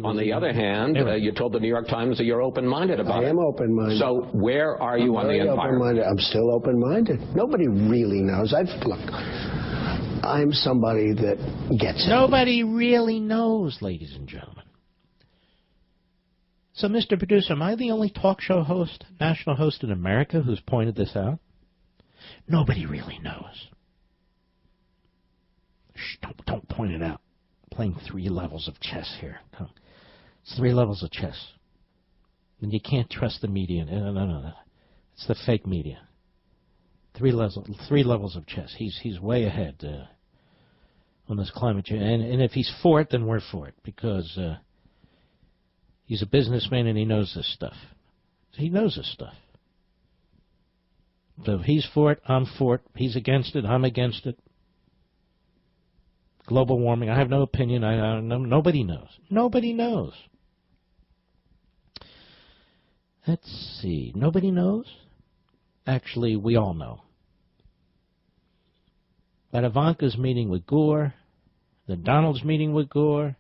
[SPEAKER 5] On the other hand, you told the New York Times that you're open-minded about it.
[SPEAKER 6] I am open-minded.
[SPEAKER 5] So where are you on the empire?
[SPEAKER 6] I'm still open-minded. Nobody really knows. Look, I'm somebody that gets it.
[SPEAKER 2] Nobody really knows, ladies and gentlemen. So, Mr. Producer, am I the only talk show host, national host in America who's pointed this out? Nobody really knows. Shh, don't point it out. I'm playing 3 levels of chess here. It's 3 levels of chess. And you can't trust the media. No. It's the fake media. 3 levels of chess. He's way ahead. on this climate change. And if he's for it, then we're for it, because he's a businessman and he knows this stuff. He knows this stuff. So if he's for it, I'm for it. He's against it, I'm against it. Global warming, I have no opinion. Nobody knows. Nobody knows. Let's see. Nobody knows? Actually, we all know. That Ivanka's meeting with Gore, that Donald's meeting with Gore,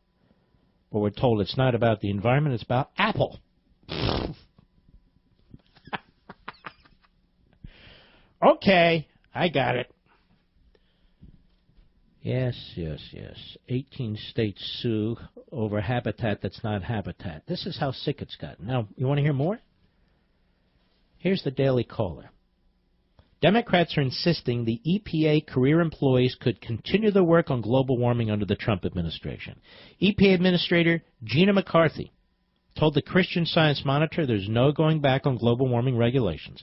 [SPEAKER 2] but we're told it's not about the environment, it's about Apple. Okay, I got it. Yes. 18 states sue over habitat that's not habitat. This is how sick it's gotten. Now, you want to hear more? Here's the Daily Caller. Democrats are insisting the EPA career employees could continue their work on global warming under the Trump administration. EPA Administrator Gina McCarthy told the Christian Science Monitor there's no going back on global warming regulations.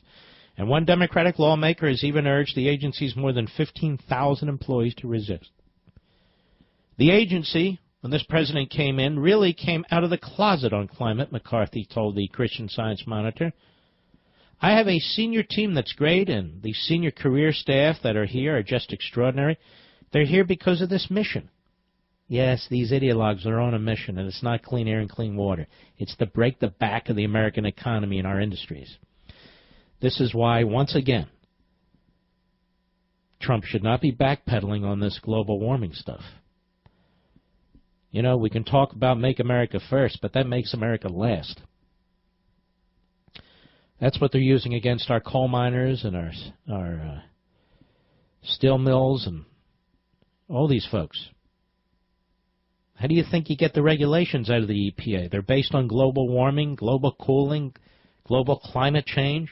[SPEAKER 2] And one Democratic lawmaker has even urged the agency's more than 15,000 employees to resist. The agency, when this president came in, really came out of the closet on climate, McCarthy told the Christian Science Monitor. I have a senior team that's great, and the senior career staff that are here are just extraordinary. They're here because of this mission. Yes, these ideologues are on a mission, and it's not clean air and clean water. It's to break the back of the American economy and our industries. This is why, once again, Trump should not be backpedaling on this global warming stuff. You know, we can talk about make America first, but that makes America last. That's what they're using against our coal miners and our steel mills and all these folks. How do you think you get the regulations out of the EPA? They're based on global warming, global cooling, global climate change.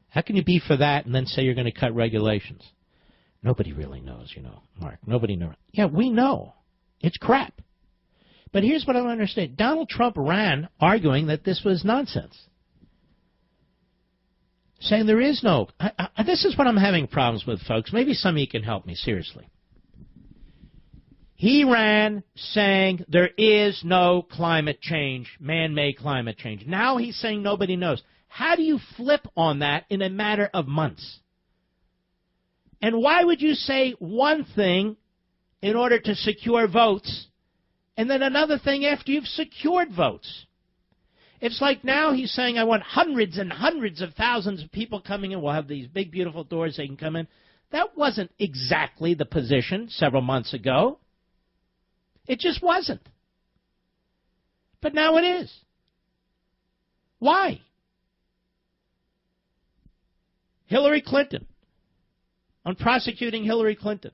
[SPEAKER 2] How can you be for that and then say you're going to cut regulations? Nobody really knows, you know, Mark. Nobody knows. Yeah, we know. It's crap. But here's what I don't understand. Donald Trump ran arguing that this was nonsense. Saying there is no... this is what I'm having problems with, folks. Maybe some of you can help me, seriously. He ran saying there is no climate change, man-made climate change. Now he's saying nobody knows. How do you flip on that in a matter of months? And why would you say one thing in order to secure votes and then another thing after you've secured votes? It's like now he's saying, I want hundreds and hundreds of thousands of people coming in. We'll have these big, beautiful doors they can come in. That wasn't exactly the position several months ago. It just wasn't. But now it is. Why? Hillary Clinton. On prosecuting Hillary Clinton.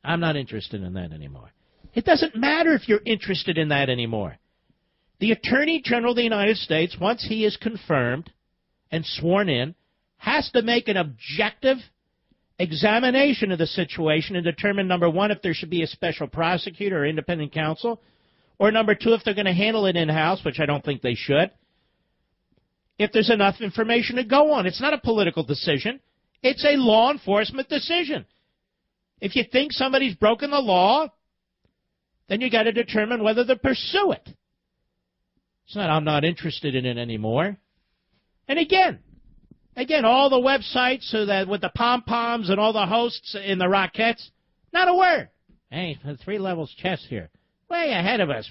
[SPEAKER 2] I'm not interested in that anymore. It doesn't matter if you're interested in that anymore. The Attorney General of the United States, once he is confirmed and sworn in, has to make an objective examination of the situation and determine, number one, if there should be a special prosecutor or independent counsel, or number two, if they're going to handle it in-house, which I don't think they should, if there's enough information to go on. It's not a political decision. It's a law enforcement decision. If you think somebody's broken the law, then you got to determine whether to pursue it. It's not, I'm not interested in it anymore. And again, all the websites so that with the pom-poms and all the hosts in the Rockettes, not a word. Hey, 3 levels chess here. Way ahead of us.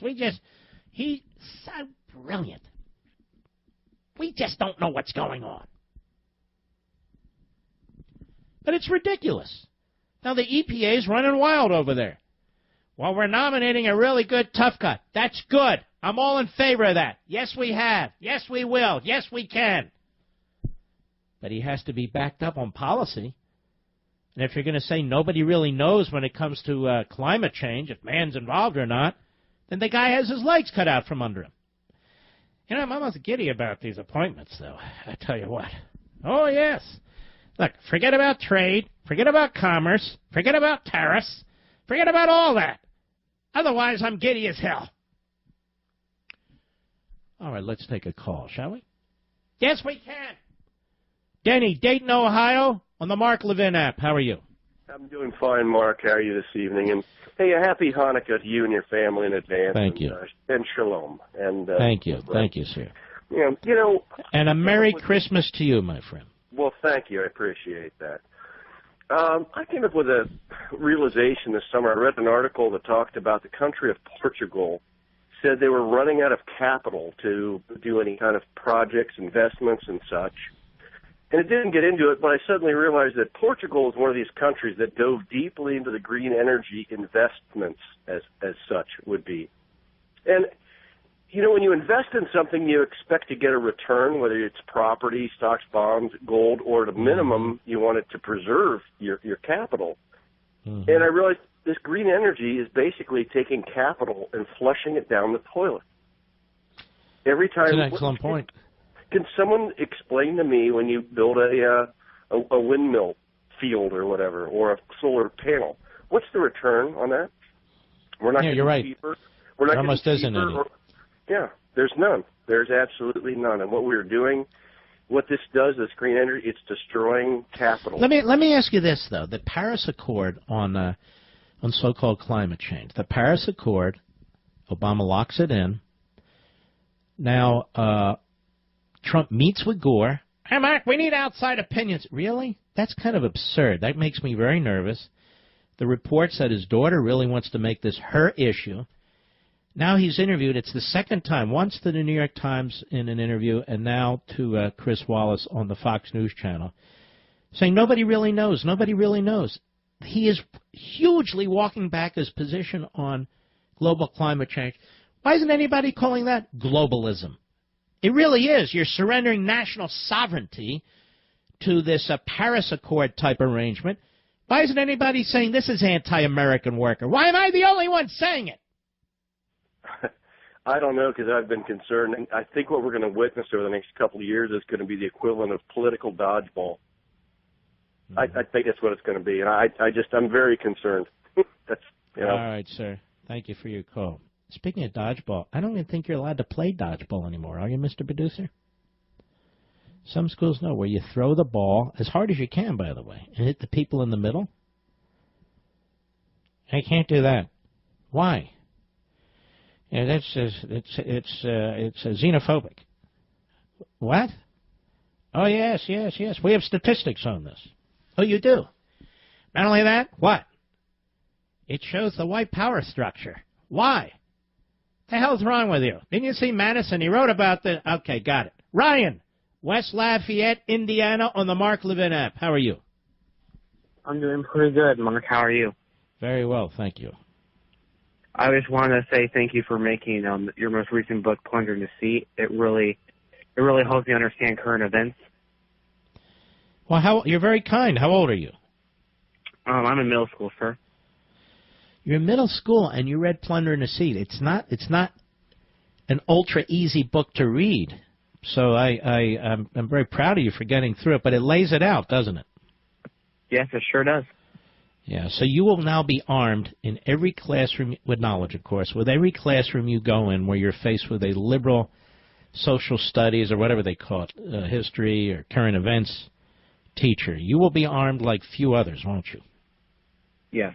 [SPEAKER 2] He's so brilliant. We just don't know what's going on. But it's ridiculous. Now the EPA is running wild over there. Well, we're nominating a really good tough guy. That's good. I'm all in favor of that. Yes, we have. Yes, we will. Yes, we can. But he has to be backed up on policy. And if you're going to say nobody really knows when it comes to climate change, if man's involved or not, then the guy has his legs cut out from under him. You know, I'm almost giddy about these appointments, though. I tell you what. Oh, yes. Look, forget about trade. Forget about commerce. Forget about tariffs. Forget about all that. Otherwise, I'm giddy as hell. All right, let's take a call, shall we? Yes, we can. Denny, Dayton, Ohio, on the Mark Levin app. How are you?
[SPEAKER 12] I'm doing fine, Mark. How are you this evening? And hey, a happy Hanukkah to you and your family in advance.
[SPEAKER 2] Thank you.
[SPEAKER 12] And shalom. And
[SPEAKER 2] thank you. Thank you, sir.
[SPEAKER 12] Yeah, you know.
[SPEAKER 2] And a Merry Christmas to you, my friend.
[SPEAKER 12] Well, thank you. I appreciate that. I came up with a realization this summer. I read an article that talked about the country of Portugal said they were running out of capital to do any kind of projects, investments, and such. And it didn't get into it, but I suddenly realized that Portugal is one of these countries that dove deeply into the green energy investments as such would be. And, you know, when you invest in something, you expect to get a return, whether it's property, stocks, bonds, gold, or at a minimum, you want it to preserve your capital. Mm-hmm. And I realized this green energy is basically taking capital and flushing it down the toilet. Every time.
[SPEAKER 2] That's an excellent point.
[SPEAKER 12] Can someone explain to me when you build a windmill field or whatever, or a solar panel, what's the return on that? We're not
[SPEAKER 2] you're right.
[SPEAKER 12] Cheaper. We're not
[SPEAKER 2] there almost isn't any.
[SPEAKER 12] Yeah, there's none. There's absolutely none. And what we're doing, what this does, this green energy, it's destroying capital.
[SPEAKER 2] Let me ask you this though: the Paris Accord on so-called climate change. The Paris Accord, Obama locks it in. Now. Trump meets with Gore. Hey, Mark, we need outside opinions. Really? That's kind of absurd. That makes me very nervous. The report said his daughter really wants to make this her issue. Now he's interviewed. It's the second time, once to the New York Times in an interview, and now to Chris Wallace on the Fox News channel, saying nobody really knows. Nobody really knows. He is hugely walking back his position on global climate change. Why isn't anybody calling that globalism? It really is. You're surrendering national sovereignty to this Paris Accord type arrangement. Why isn't anybody saying this is anti-American worker? Why am I the only one saying it?
[SPEAKER 12] I don't know, because I've been concerned. And I think what we're going to witness over the next couple of years is going to be the equivalent of political dodgeball. Mm-hmm. I think that's what it's going to be. And I'm very concerned. That's, you know.
[SPEAKER 2] All right, sir. Thank you for your call. Speaking of dodgeball, I don't even think you're allowed to play dodgeball anymore, are you, Mr. Producer? Some schools know where you throw the ball as hard as you can, by the way, and hit the people in the middle. I can't do that. Why? Yeah, it's xenophobic. What? Oh yes. We have statistics on this. Oh, you do? Not only that, what? It shows the white power structure. Why? The hell's wrong with you? Didn't you see Madison? He wrote about the... Okay, got it. Ryan, West Lafayette, Indiana, on the Mark Levin app. How are you?
[SPEAKER 13] I'm doing pretty good, Mark. How are you?
[SPEAKER 2] Very well, thank you.
[SPEAKER 13] I just want to say thank you for making your most recent book, Plunder in the Sea. It really helps me understand current events.
[SPEAKER 2] Well, you're very kind. How old are you?
[SPEAKER 13] I'm in middle school, sir.
[SPEAKER 2] You're in middle school and you read Plunder in the Sea. It's not an ultra easy book to read. So I'm very proud of you for getting through it, but it lays it out, doesn't it?
[SPEAKER 13] Yes, it sure does.
[SPEAKER 2] Yeah, so you will now be armed in every classroom, with knowledge, of course, with every classroom you go in where you're faced with a liberal social studies or whatever they call it, history or current events teacher. You will be armed like few others, won't you?
[SPEAKER 13] Yes.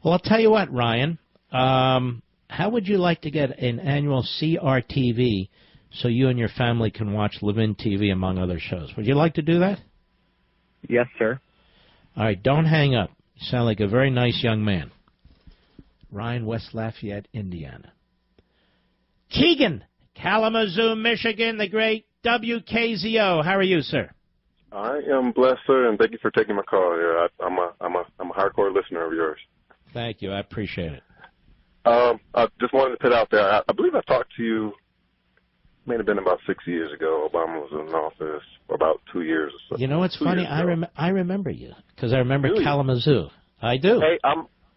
[SPEAKER 2] Well, I'll tell you what, Ryan. How would you like to get an annual CRTV so you and your family can watch Levin TV, among other shows? Would you like to do that?
[SPEAKER 13] Yes, sir.
[SPEAKER 2] All right, don't hang up. You sound like a very nice young man. Ryan, West Lafayette, Indiana. Keegan, Kalamazoo, Michigan, the great WKZO. How are you, sir?
[SPEAKER 14] I am blessed, sir, and thank you for taking my call here. I'm a hardcore listener of yours.
[SPEAKER 2] Thank you. I appreciate it.
[SPEAKER 14] I just wanted to put out there, I believe I talked to you, may have been about 6 years ago. Obama was in office for about 2 years or so.
[SPEAKER 2] You know what's funny? I remember you because I remember Kalamazoo. I do.
[SPEAKER 14] Hey,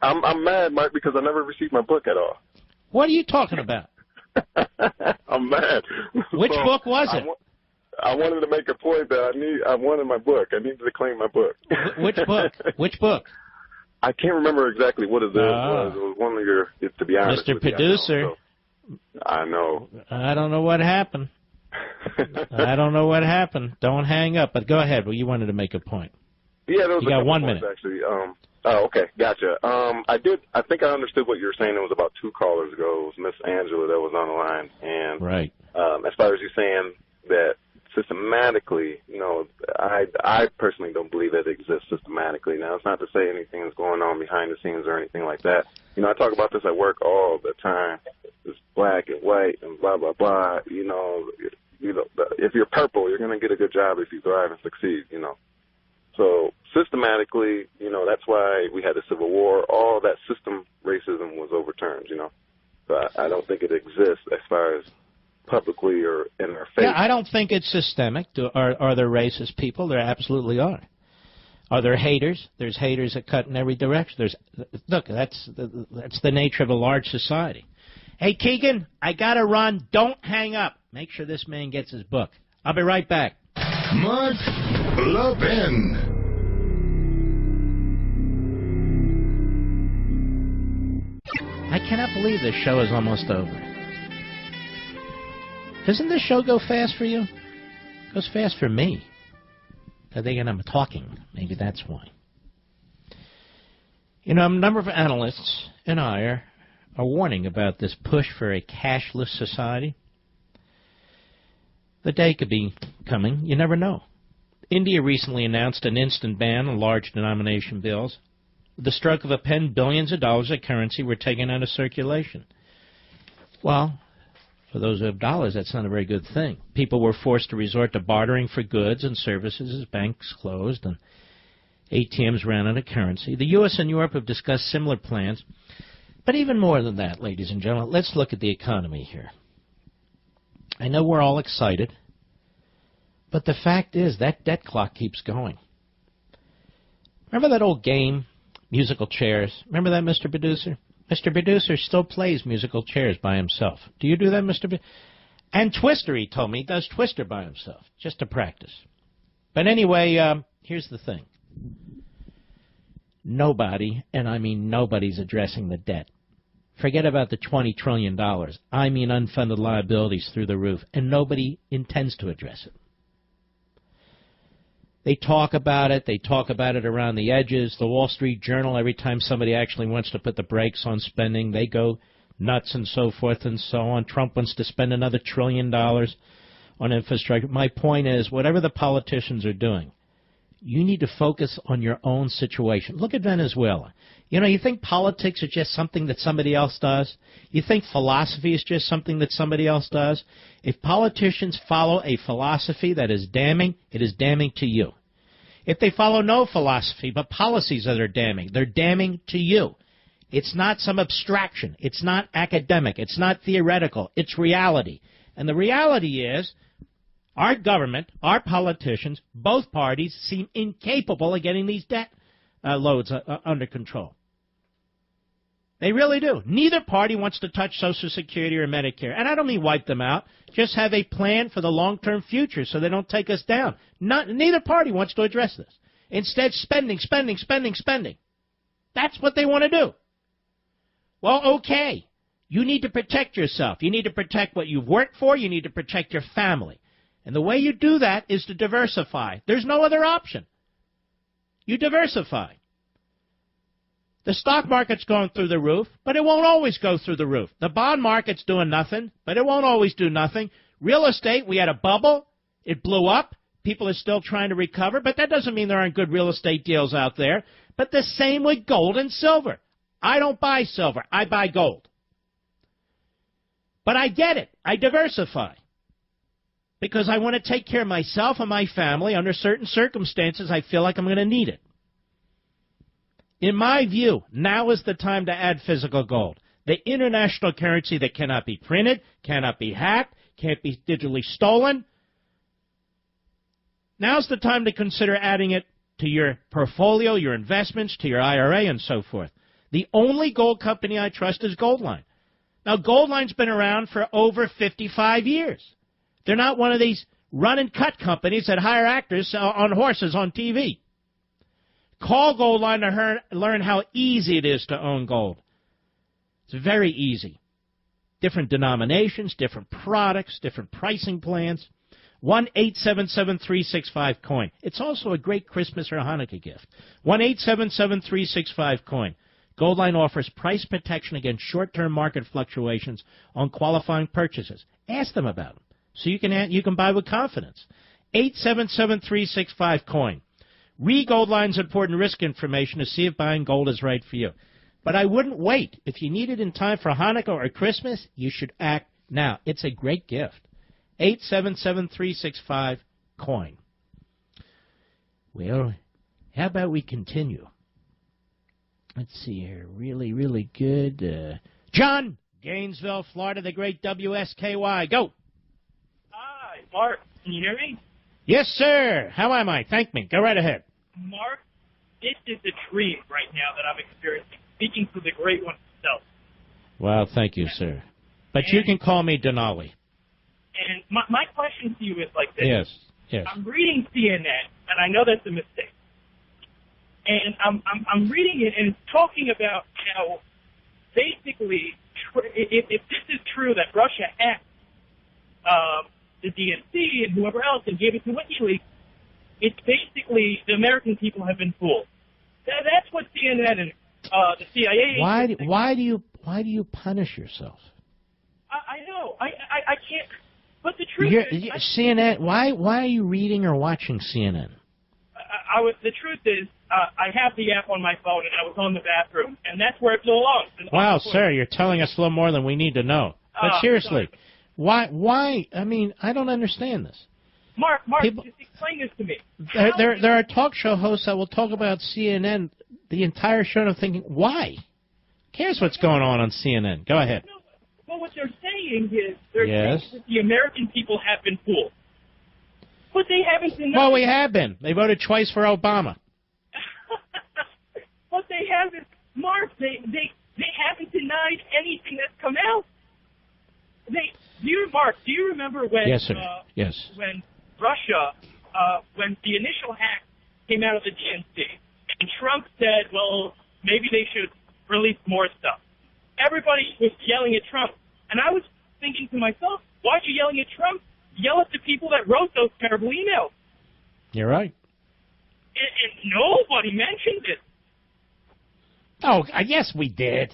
[SPEAKER 14] I'm mad, Mike, because I never received my book at all.
[SPEAKER 2] What are you talking about?
[SPEAKER 14] I'm mad.
[SPEAKER 2] Which book was it?
[SPEAKER 14] I wanted to make a point that I wanted my book. I needed to claim my book.
[SPEAKER 2] Which book? Which book?
[SPEAKER 14] I can't remember exactly what it was. It was one of your, to be honest.
[SPEAKER 2] Mr. Producer.
[SPEAKER 14] I know.
[SPEAKER 2] I don't know what happened. I don't know what happened. Don't hang up. But go ahead. Well, you wanted to make a point.
[SPEAKER 14] Yeah, there was
[SPEAKER 2] you
[SPEAKER 14] a
[SPEAKER 2] got
[SPEAKER 14] couple
[SPEAKER 2] 1
[SPEAKER 14] points,
[SPEAKER 2] minute.
[SPEAKER 14] actually. Oh, okay, gotcha. I think I understood what you were saying. It was about 2 callers ago. It was Miss Angela that was on the line, and
[SPEAKER 2] right.
[SPEAKER 14] As far as you saying that systematically, I personally don't believe that it exists systematically. Now, it's not to say anything is going on behind the scenes or anything like that. I talk about this at work all the time. It's black and white and blah blah blah. If you're purple, you're going to get a good job if you thrive and succeed. So systematically, that's why we had the Civil War. All that system racism was overturned. So I don't think it exists as far as publicly or in our face.
[SPEAKER 2] Yeah, I don't think it's systemic. Are there racist people? There absolutely are. Are there haters? There's haters that cut in every direction. Look, that's the nature of a large society. Hey, Keegan, I got to run. Don't hang up. Make sure this man gets his book. I'll be right back.
[SPEAKER 1] Mark Levin.
[SPEAKER 2] I cannot believe this show is almost over. Doesn't this show go fast for you? It goes fast for me. I think I'm talking. Maybe that's why. A number of analysts and I are warning about this push for a cashless society. The day could be coming. You never know. India recently announced an instant ban on large denomination bills. With the stroke of a pen, billions of dollars of currency were taken out of circulation. Well, for those who have dollars, that's not a very good thing. People were forced to resort to bartering for goods and services as banks closed and ATMs ran out of currency. The U.S. and Europe have discussed similar plans. But even more than that, ladies and gentlemen, let's look at the economy here. I know we're all excited, but the fact is that debt clock keeps going. Remember that old game, musical chairs? Remember that, Mr. Producer? Mr. Producer still plays musical chairs by himself. Do you do that, Mr. And Twister, he told me, he does Twister by himself, just to practice. But anyway, here's the thing. Nobody, and I mean nobody's addressing the debt. Forget about the $20 trillion. I mean unfunded liabilities through the roof, and nobody intends to address it. They talk about it. They talk about it around the edges. The Wall Street Journal, every time somebody actually wants to put the brakes on spending, they go nuts and so forth and so on. Trump wants to spend another $1 trillion on infrastructure. My point is, whatever the politicians are doing, you need to focus on your own situation. Look at Venezuela. You think politics is just something that somebody else does? You think philosophy is just something that somebody else does? If politicians follow a philosophy that is damning, it is damning to you. If they follow no philosophy but policies that are damning, they're damning to you. It's not some abstraction. It's not academic. It's not theoretical. It's reality. And the reality is, our government, our politicians, both parties seem incapable of getting these debt loads under control. They really do. Neither party wants to touch Social Security or Medicare. And I don't mean wipe them out. Just have a plan for the long-term future so they don't take us down. Neither party wants to address this. Instead, spending. That's what they want to do. Well, okay. You need to protect yourself. You need to protect what you've worked for. You need to protect your family. And the way you do that is to diversify. There's no other option. You diversify. The stock market's going through the roof, but it won't always go through the roof. The bond market's doing nothing, but it won't always do nothing. Real estate, we had a bubble. It blew up. People are still trying to recover, but that doesn't mean there aren't good real estate deals out there. But the same with gold and silver. I don't buy silver. I buy gold. But I get it. I diversify. Because I want to take care of myself and my family. Under certain circumstances, I feel like I'm going to need it. In my view, now is the time to add physical gold. The international currency that cannot be printed, cannot be hacked, can't be digitally stolen. Now's the time to consider adding it to your portfolio, your investments, to your IRA, and so forth. The only gold company I trust is Goldline. Now, Goldline's been around for over 55 years. They're not one of these run-and-cut companies that hire actors on horses on TV. Call Goldline to learn how easy it is to own gold. It's very easy. Different denominations, different products, different pricing plans. 1-877-365-COIN. It's also a great Christmas or Hanukkah gift. 1-877-365-COIN. Goldline offers price protection against short-term market fluctuations on qualifying purchases. Ask them about them so you can buy with confidence. 877-365-COIN. Read Goldline's important risk information to see if buying gold is right for you. But I wouldn't wait. If you need it in time for Hanukkah or Christmas, you should act now. It's a great gift. 877-365-COIN. Well, how about we continue? Let's see here. Really, really good. John, Gainesville, Florida, the great WSKY. Go.
[SPEAKER 15] Hi, Mark. Can you hear me?
[SPEAKER 2] Yes, sir. How am I? Thank me. Go right ahead.
[SPEAKER 15] Mark, this is a dream right now that I'm experiencing, speaking to the great one himself.
[SPEAKER 2] Well, thank you, sir. But you can call me Denali.
[SPEAKER 15] And my question to you is like this.
[SPEAKER 2] Yes, yes.
[SPEAKER 15] I'm reading CNN, and I know that's a mistake. And I'm reading it, and it's talking about how basically, if this is true that Russia hacked the DNC and whoever else and gave it to WikiLeaks, it's basically the American people have been fooled. That's what CNN and the CIA.
[SPEAKER 2] Why do you punish yourself?
[SPEAKER 15] I know. I can't. But the truth is,
[SPEAKER 2] CNN. Why are you reading or watching CNN?
[SPEAKER 15] The truth is, I have the app on my phone, and I was on the bathroom, and that's where it belongs.
[SPEAKER 2] Wow, sir, you're telling us a little more than we need to know. But seriously, why? I mean, I don't understand this.
[SPEAKER 15] Mark, just explain this to me.
[SPEAKER 2] There are talk show hosts that will talk about CNN the entire show, and I'm thinking, why? Who cares what's going on CNN? Go ahead.
[SPEAKER 15] No, well, what they're saying is they're saying that the American people have been fooled. But they haven't denied.
[SPEAKER 2] Well, we have been. They voted twice for Obama.
[SPEAKER 15] But they haven't, Mark. They haven't denied anything that's come out. Do you remember when?
[SPEAKER 2] Yes, sir. Yes.
[SPEAKER 15] When Russia, when the initial hack came out of the DNC, and Trump said, "Well, maybe they should release more stuff." Everybody was yelling at Trump, and I was thinking to myself, "Why are you yelling at Trump? Yell at the people that wrote those terrible emails."
[SPEAKER 2] You're right.
[SPEAKER 15] And nobody mentioned it.
[SPEAKER 2] Oh, yes, we did.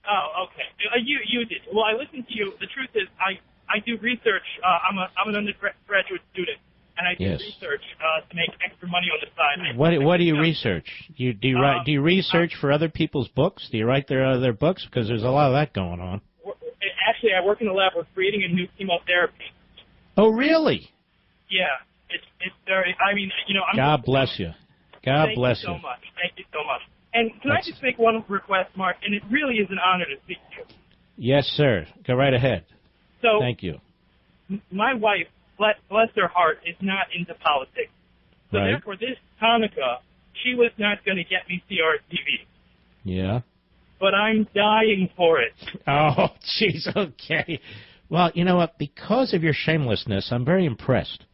[SPEAKER 15] Oh, okay. You did. Well, I listened to you. The truth is, I do research. I'm an undergraduate student, and I do research to make extra money on the side.
[SPEAKER 2] What do you research? Do you research for other people's books? Do you write their books? Because there's a lot of that going on.
[SPEAKER 15] Actually, I work in the lab. We're creating a new chemotherapy.
[SPEAKER 2] Oh, really?
[SPEAKER 15] Yeah. It's very. I mean,
[SPEAKER 2] God bless you. God bless you.
[SPEAKER 15] Thank you so much. Thank you so much. And can I just make one request, Mark? And it really is an honor to speak to you.
[SPEAKER 2] Yes, sir. Go right ahead.
[SPEAKER 15] So,
[SPEAKER 2] thank you.
[SPEAKER 15] My wife, bless her heart, is not into politics. So therefore, this Hanukkah, she was not going to get me CRTV.
[SPEAKER 2] Yeah.
[SPEAKER 15] But I'm dying for it.
[SPEAKER 2] Oh, jeez. Okay. Well, you know what? Because of your shamelessness, I'm very impressed.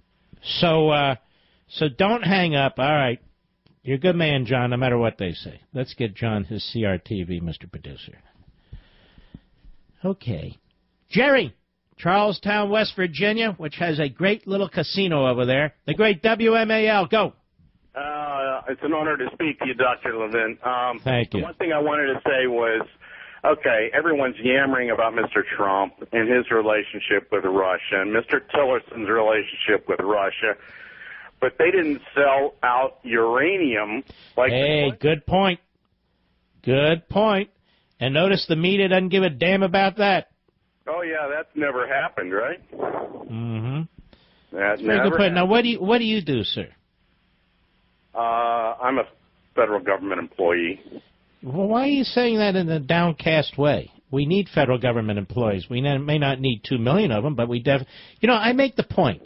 [SPEAKER 2] So don't hang up. All right. You're a good man, John, no matter what they say. Let's get John his CRTV, Mr. Producer. Okay. Jerry, Charlestown, West Virginia, which has a great little casino over there. The great WMAL. Go.
[SPEAKER 16] It's an honor to speak to you, Dr. Levin.
[SPEAKER 2] Thank you.
[SPEAKER 16] One thing I wanted to say was, okay, everyone's yammering about Mr. Trump and his relationship with Russia and Mr. Tillerson's relationship with Russia. But they didn't sell out uranium like...
[SPEAKER 2] Hey, good point. Good point. And notice the media doesn't give a damn about that.
[SPEAKER 16] Oh, yeah, that's never happened, right?
[SPEAKER 2] Mm-hmm.
[SPEAKER 16] That
[SPEAKER 2] Very
[SPEAKER 16] never
[SPEAKER 2] good point. Now,
[SPEAKER 16] happened.
[SPEAKER 2] what do you do, sir?
[SPEAKER 16] I'm a federal government employee.
[SPEAKER 2] Well, why are you saying that in a downcast way? We need federal government employees. We may not need 2 million of them, but we definitely... I make the point.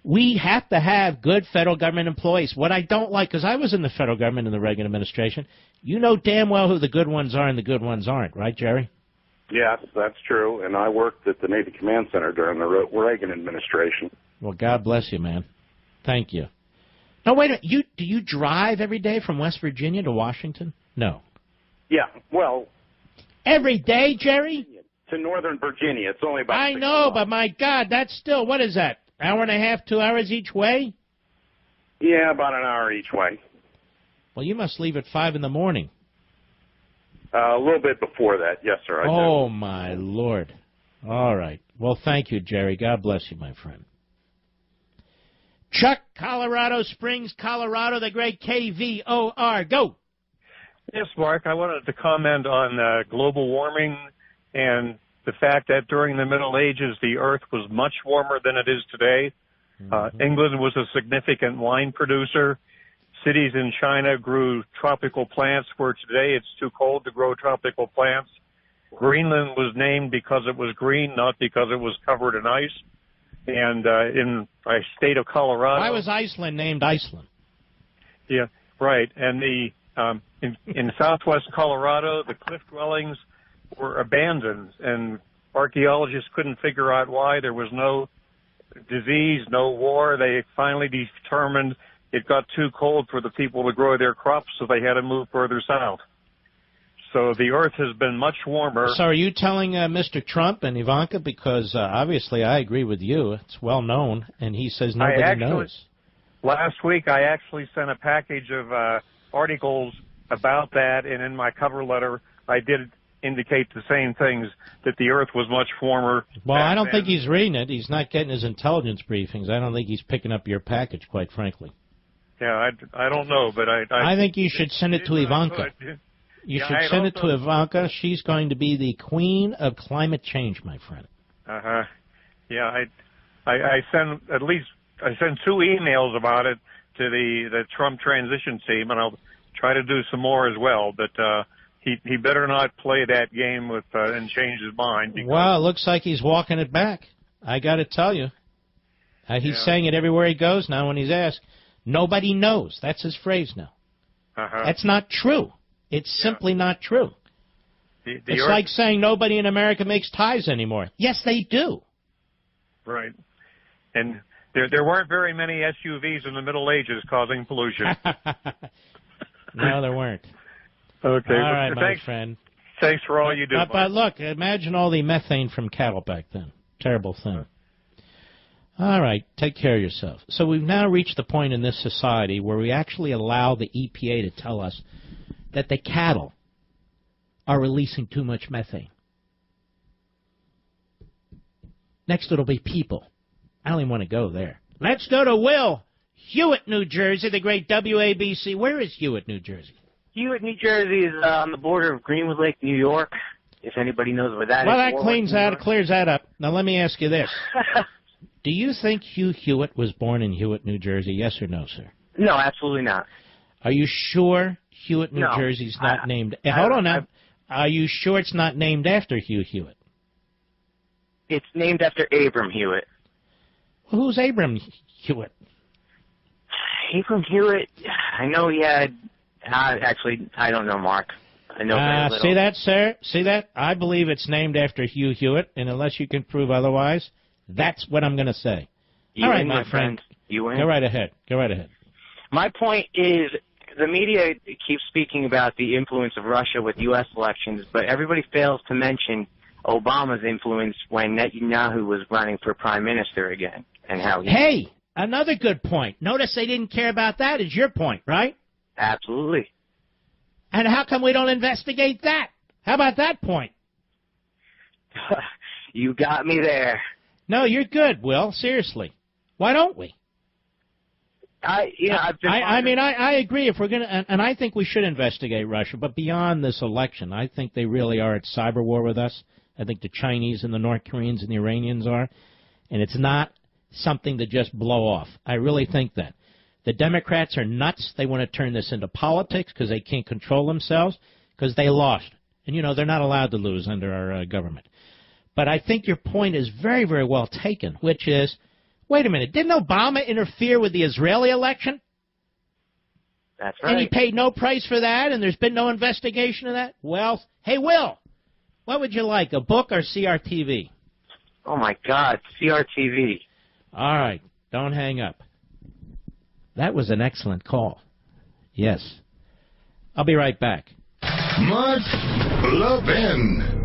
[SPEAKER 2] We have to have good federal government employees. What I don't like, because I was in the federal government in the Reagan administration, you know damn well who the good ones are and the good ones aren't, right, Jerry?
[SPEAKER 16] Yes, that's true. And I worked at the Navy Command Center during the Reagan administration.
[SPEAKER 2] Well, God bless you, man. Thank you. Now, wait a minute. Do you drive every day from West Virginia to Washington? No.
[SPEAKER 16] Yeah, well...
[SPEAKER 2] Every day, Jerry?
[SPEAKER 16] To Northern Virginia. It's only about...
[SPEAKER 2] I know, but my God, that's still... What is that? Hour and a half, 2 hours each way?
[SPEAKER 16] Yeah, about an hour each way.
[SPEAKER 2] Well, you must leave at 5 in the morning.
[SPEAKER 16] A little bit before that, yes, sir. I
[SPEAKER 2] Oh,
[SPEAKER 16] do.
[SPEAKER 2] my Lord. All right. Well, thank you, Jerry. God bless you, my friend. Chuck, Colorado Springs, Colorado, the great KVOR. Go.
[SPEAKER 17] Yes, Mark, I wanted to comment on global warming and the fact that during the Middle Ages, the Earth was much warmer than it is today. England was a significant wine producer. Cities in China grew tropical plants where today it's too cold to grow tropical plants. Greenland was named because it was green, not because it was covered in ice. And in my state of Colorado...
[SPEAKER 2] Why was Iceland named Iceland?
[SPEAKER 17] Yeah, right. And in southwest Colorado, the cliff dwellings were abandoned, and archaeologists couldn't figure out why. There was no disease, no war. They finally determined it got too cold for the people to grow their crops, so they had to move further south. So the Earth has been much warmer.
[SPEAKER 2] So are you telling Mr. Trump and Ivanka, because obviously I agree with you, it's well known, and he says nobody knows.
[SPEAKER 17] Last week I actually sent a package of articles about that, and in my cover letter I did indicate the same things, that the Earth was much warmer.
[SPEAKER 2] Well, I don't think he's reading it. He's not getting his intelligence briefings. I don't think he's picking up your package, quite frankly.
[SPEAKER 17] Yeah, I don't know, but
[SPEAKER 2] I think you should send it to Ivanka. You should send it to Ivanka. She's going to be the queen of climate change, my friend.
[SPEAKER 17] Uh-huh. Yeah, I sent I sent 2 emails about it to the Trump transition team, and I'll try to do some more as well. But he better not play that game with and change his mind.
[SPEAKER 2] Well, it looks like he's walking it back. I got to tell you. He's saying it everywhere he goes now when he's asked. Nobody knows. That's his phrase now. That's not true. It's simply not true. It's like saying nobody in America makes ties anymore. Yes, they do.
[SPEAKER 17] Right. And there weren't very many SUVs in the Middle Ages causing pollution.
[SPEAKER 2] No, there weren't.
[SPEAKER 17] Okay.
[SPEAKER 2] All right, my friend.
[SPEAKER 17] Thanks for all you do.
[SPEAKER 2] But look, imagine all the methane from cattle back then. Terrible thing. All right, take care of yourself. So we've now reached the point in this society where we actually allow the EPA to tell us that the cattle are releasing too much methane. Next it'll be people. I don't even want to go there. Let's go to Will. Hewitt, New Jersey, the great WABC. Where is Hewitt, New Jersey?
[SPEAKER 18] Hewitt, New Jersey is on the border of Greenwood Lake, New York, if anybody knows where that is.
[SPEAKER 2] Well, that clears that up. Now let me ask you this. Do you think Hugh Hewitt was born in Hewitt, New Jersey? Yes or no, sir?
[SPEAKER 18] No, absolutely not.
[SPEAKER 2] Are you sure Hewitt, New Jersey's not named? Hold on now. Are you sure it's not named after Hugh Hewitt?
[SPEAKER 18] It's named after Abram Hewitt.
[SPEAKER 2] Well, who's Abram Hewitt?
[SPEAKER 18] Abram Hewitt, I know he had... actually, I don't know, Mark. I know very little.
[SPEAKER 2] See that, sir? See that? I believe it's named after Hugh Hewitt, and unless you can prove otherwise, that's what I'm going to say.
[SPEAKER 18] You
[SPEAKER 2] All right,
[SPEAKER 18] win,
[SPEAKER 2] my friend.
[SPEAKER 18] You win.
[SPEAKER 2] Go right ahead. Go right ahead.
[SPEAKER 18] My point is, the media keeps speaking about the influence of Russia with U.S. elections, but everybody fails to mention Obama's influence when Netanyahu was running for prime minister again, and how he...
[SPEAKER 2] Hey, another good point. Notice they didn't care about that, is your point, right?
[SPEAKER 18] Absolutely.
[SPEAKER 2] And how come we don't investigate that? How about that point?
[SPEAKER 18] You got me there.
[SPEAKER 2] No, you're good, Will. Seriously. Why don't we? I agree. If we're going to, and I think we should investigate Russia, but beyond this election, I think they really are at cyber war with us. I think the Chinese and the North Koreans and the Iranians are, and it's not something to just blow off. I really think that. The Democrats are nuts. They want to turn this into politics because they can't control themselves because they lost. And, you know, they're not allowed to lose under our government. But I think your point is very, very well taken, which is, wait a minute, didn't Obama interfere with the Israeli election?
[SPEAKER 18] That's right.
[SPEAKER 2] And he paid no price for that, and there's been no investigation of that? Well, hey, Will, what would you like, a book or CRTV?
[SPEAKER 18] Oh, my God, CRTV.
[SPEAKER 2] All right, don't hang up. That was an excellent call. Yes. I'll be right back.
[SPEAKER 1] Mark Levin.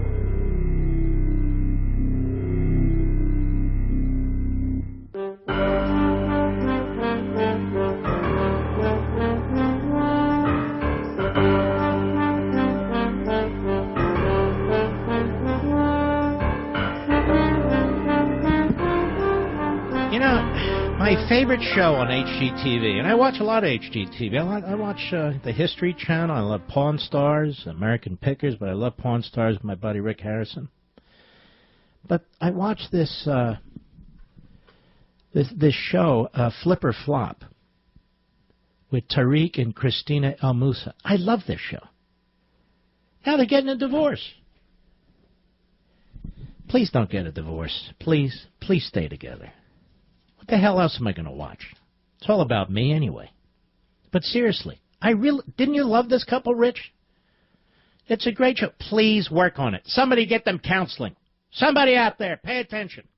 [SPEAKER 2] favorite show on HGTV, and I watch a lot of HGTV. I watch the History Channel. I love Pawn Stars, American Pickers, but I love Pawn Stars with my buddy Rick Harrison. But I watch this this show, Flip or Flop, with Tariq and Christina El Moussa. I love this show. Now they're getting a divorce. Please don't get a divorce. Please stay together. What the hell else am I going to watch? It's all about me anyway. But seriously, didn't you love this couple, Rich? It's a great show. Please work on it. Somebody get them counseling. Somebody out there, pay attention.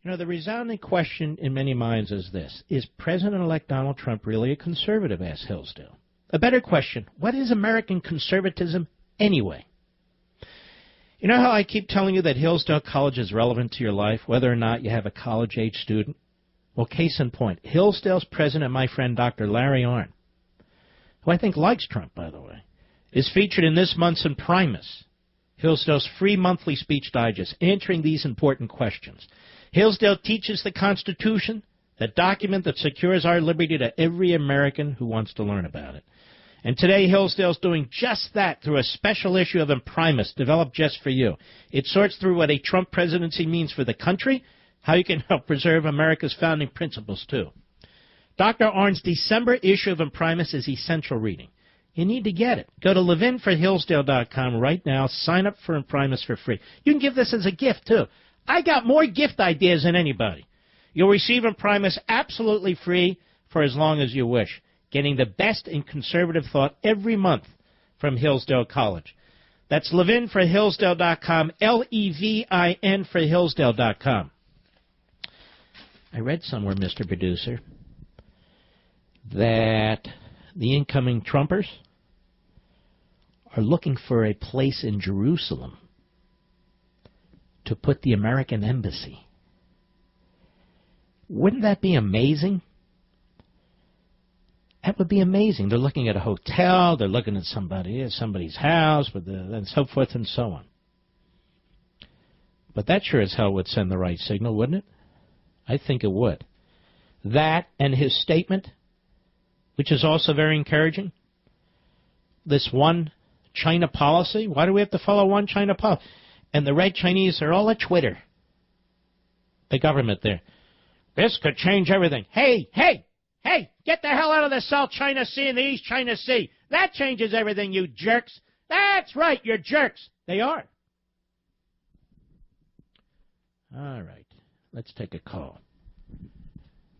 [SPEAKER 2] You know, the resounding question in many minds is this: is President-elect Donald Trump really a conservative? Asked Hillsdale. A better question: what is American conservatism anyway? You know how I keep telling you that Hillsdale College is relevant to your life, whether or not you have a college-age student? Well, case in point, Hillsdale's president, my friend Dr. Larry Arnn, who I think likes Trump, by the way, is featured in this month's Imprimis, Hillsdale's free monthly speech digest, answering these important questions. Hillsdale teaches the Constitution, the document that secures our liberty, to every American who wants to learn about it. And today, Hillsdale's doing just that through a special issue of Imprimis developed just for you. It sorts through what a Trump presidency means for the country, how you can help preserve America's founding principles, too. Dr. Arnn's December issue of Imprimis is essential reading. You need to get it. Go to levinforhillsdale.com right now. Sign up for Imprimis for free. You can give this as a gift, too. I got more gift ideas than anybody. You'll receive Imprimis absolutely free for as long as you wish, getting the best in conservative thought every month from Hillsdale College. That's levinforhillsdale.com, Levin for Hillsdale.com. I read somewhere, Mr. Producer, that the incoming Trumpers are looking for a place in Jerusalem to put the American embassy. Wouldn't that be amazing? That would be amazing. They're looking at a hotel, they're looking at somebody's house, and so forth and so on. But that sure as hell would send the right signal, wouldn't it? I think it would. That and his statement, which is also very encouraging, this one China policy. Why do we have to follow one China policy? And the red Chinese are all at Twitter. The government there. This could change everything. Hey, get the hell out of the South China Sea and the East China Sea. That changes everything, you jerks. That's right, you're jerks. They are. All right, let's take a call.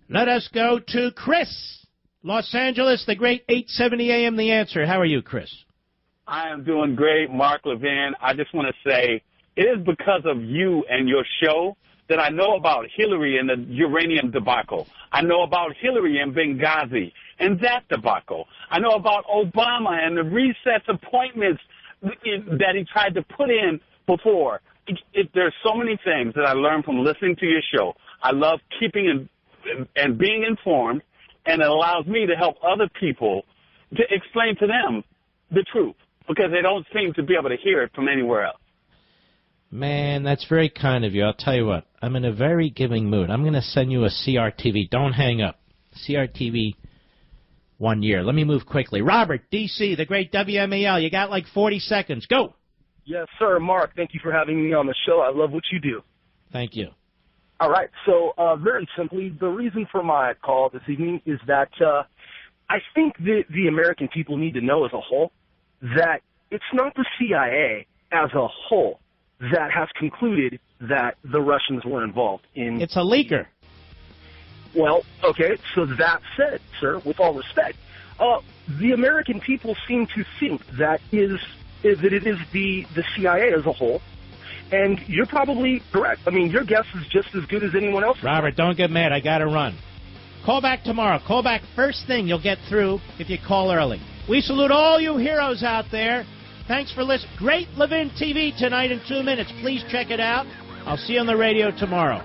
[SPEAKER 2] Let us go to Chris, Los Angeles, the great 870 AM The Answer. How are you, Chris?
[SPEAKER 19] I am doing great, Mark Levin. I just want to say it is because of you and your show that I know about Hillary and the uranium debacle. I know about Hillary and Benghazi and that debacle. I know about Obama and the recess appointments that he tried to put in before. There's so many things that I learned from listening to your show. I love keeping and being informed, and it allows me to help other people to explain to them the truth because they don't seem to be able to hear it from anywhere else.
[SPEAKER 2] Man, that's very kind of you. I'll tell you what. I'm in a very giving mood. I'm going to send you a CRTV. Don't hang up. CRTV 1 year. Let me move quickly. Robert, D.C., the great WMAL. You got like 40 seconds. Go.
[SPEAKER 20] Yes, sir. Mark, thank you for having me on the show. I love what you do.
[SPEAKER 2] Thank you.
[SPEAKER 20] All right. So very simply, the reason for my call this evening is that I think that the American people need to know as a whole that it's not the CIA as a whole that has concluded that the Russians were involved in...
[SPEAKER 2] It's a leaker.
[SPEAKER 20] Well, okay, so that said, sir, with all respect, the American people seem to think that it is the CIA as a whole, and you're probably correct. I mean, your guess is just as good as anyone else's.
[SPEAKER 2] Robert, don't get mad. I got to run. Call back tomorrow. Call back first thing. You'll get through if you call early. We salute all you heroes out there. Thanks for listening. Great Levin TV tonight in 2 minutes. Please check it out. I'll see you on the radio tomorrow.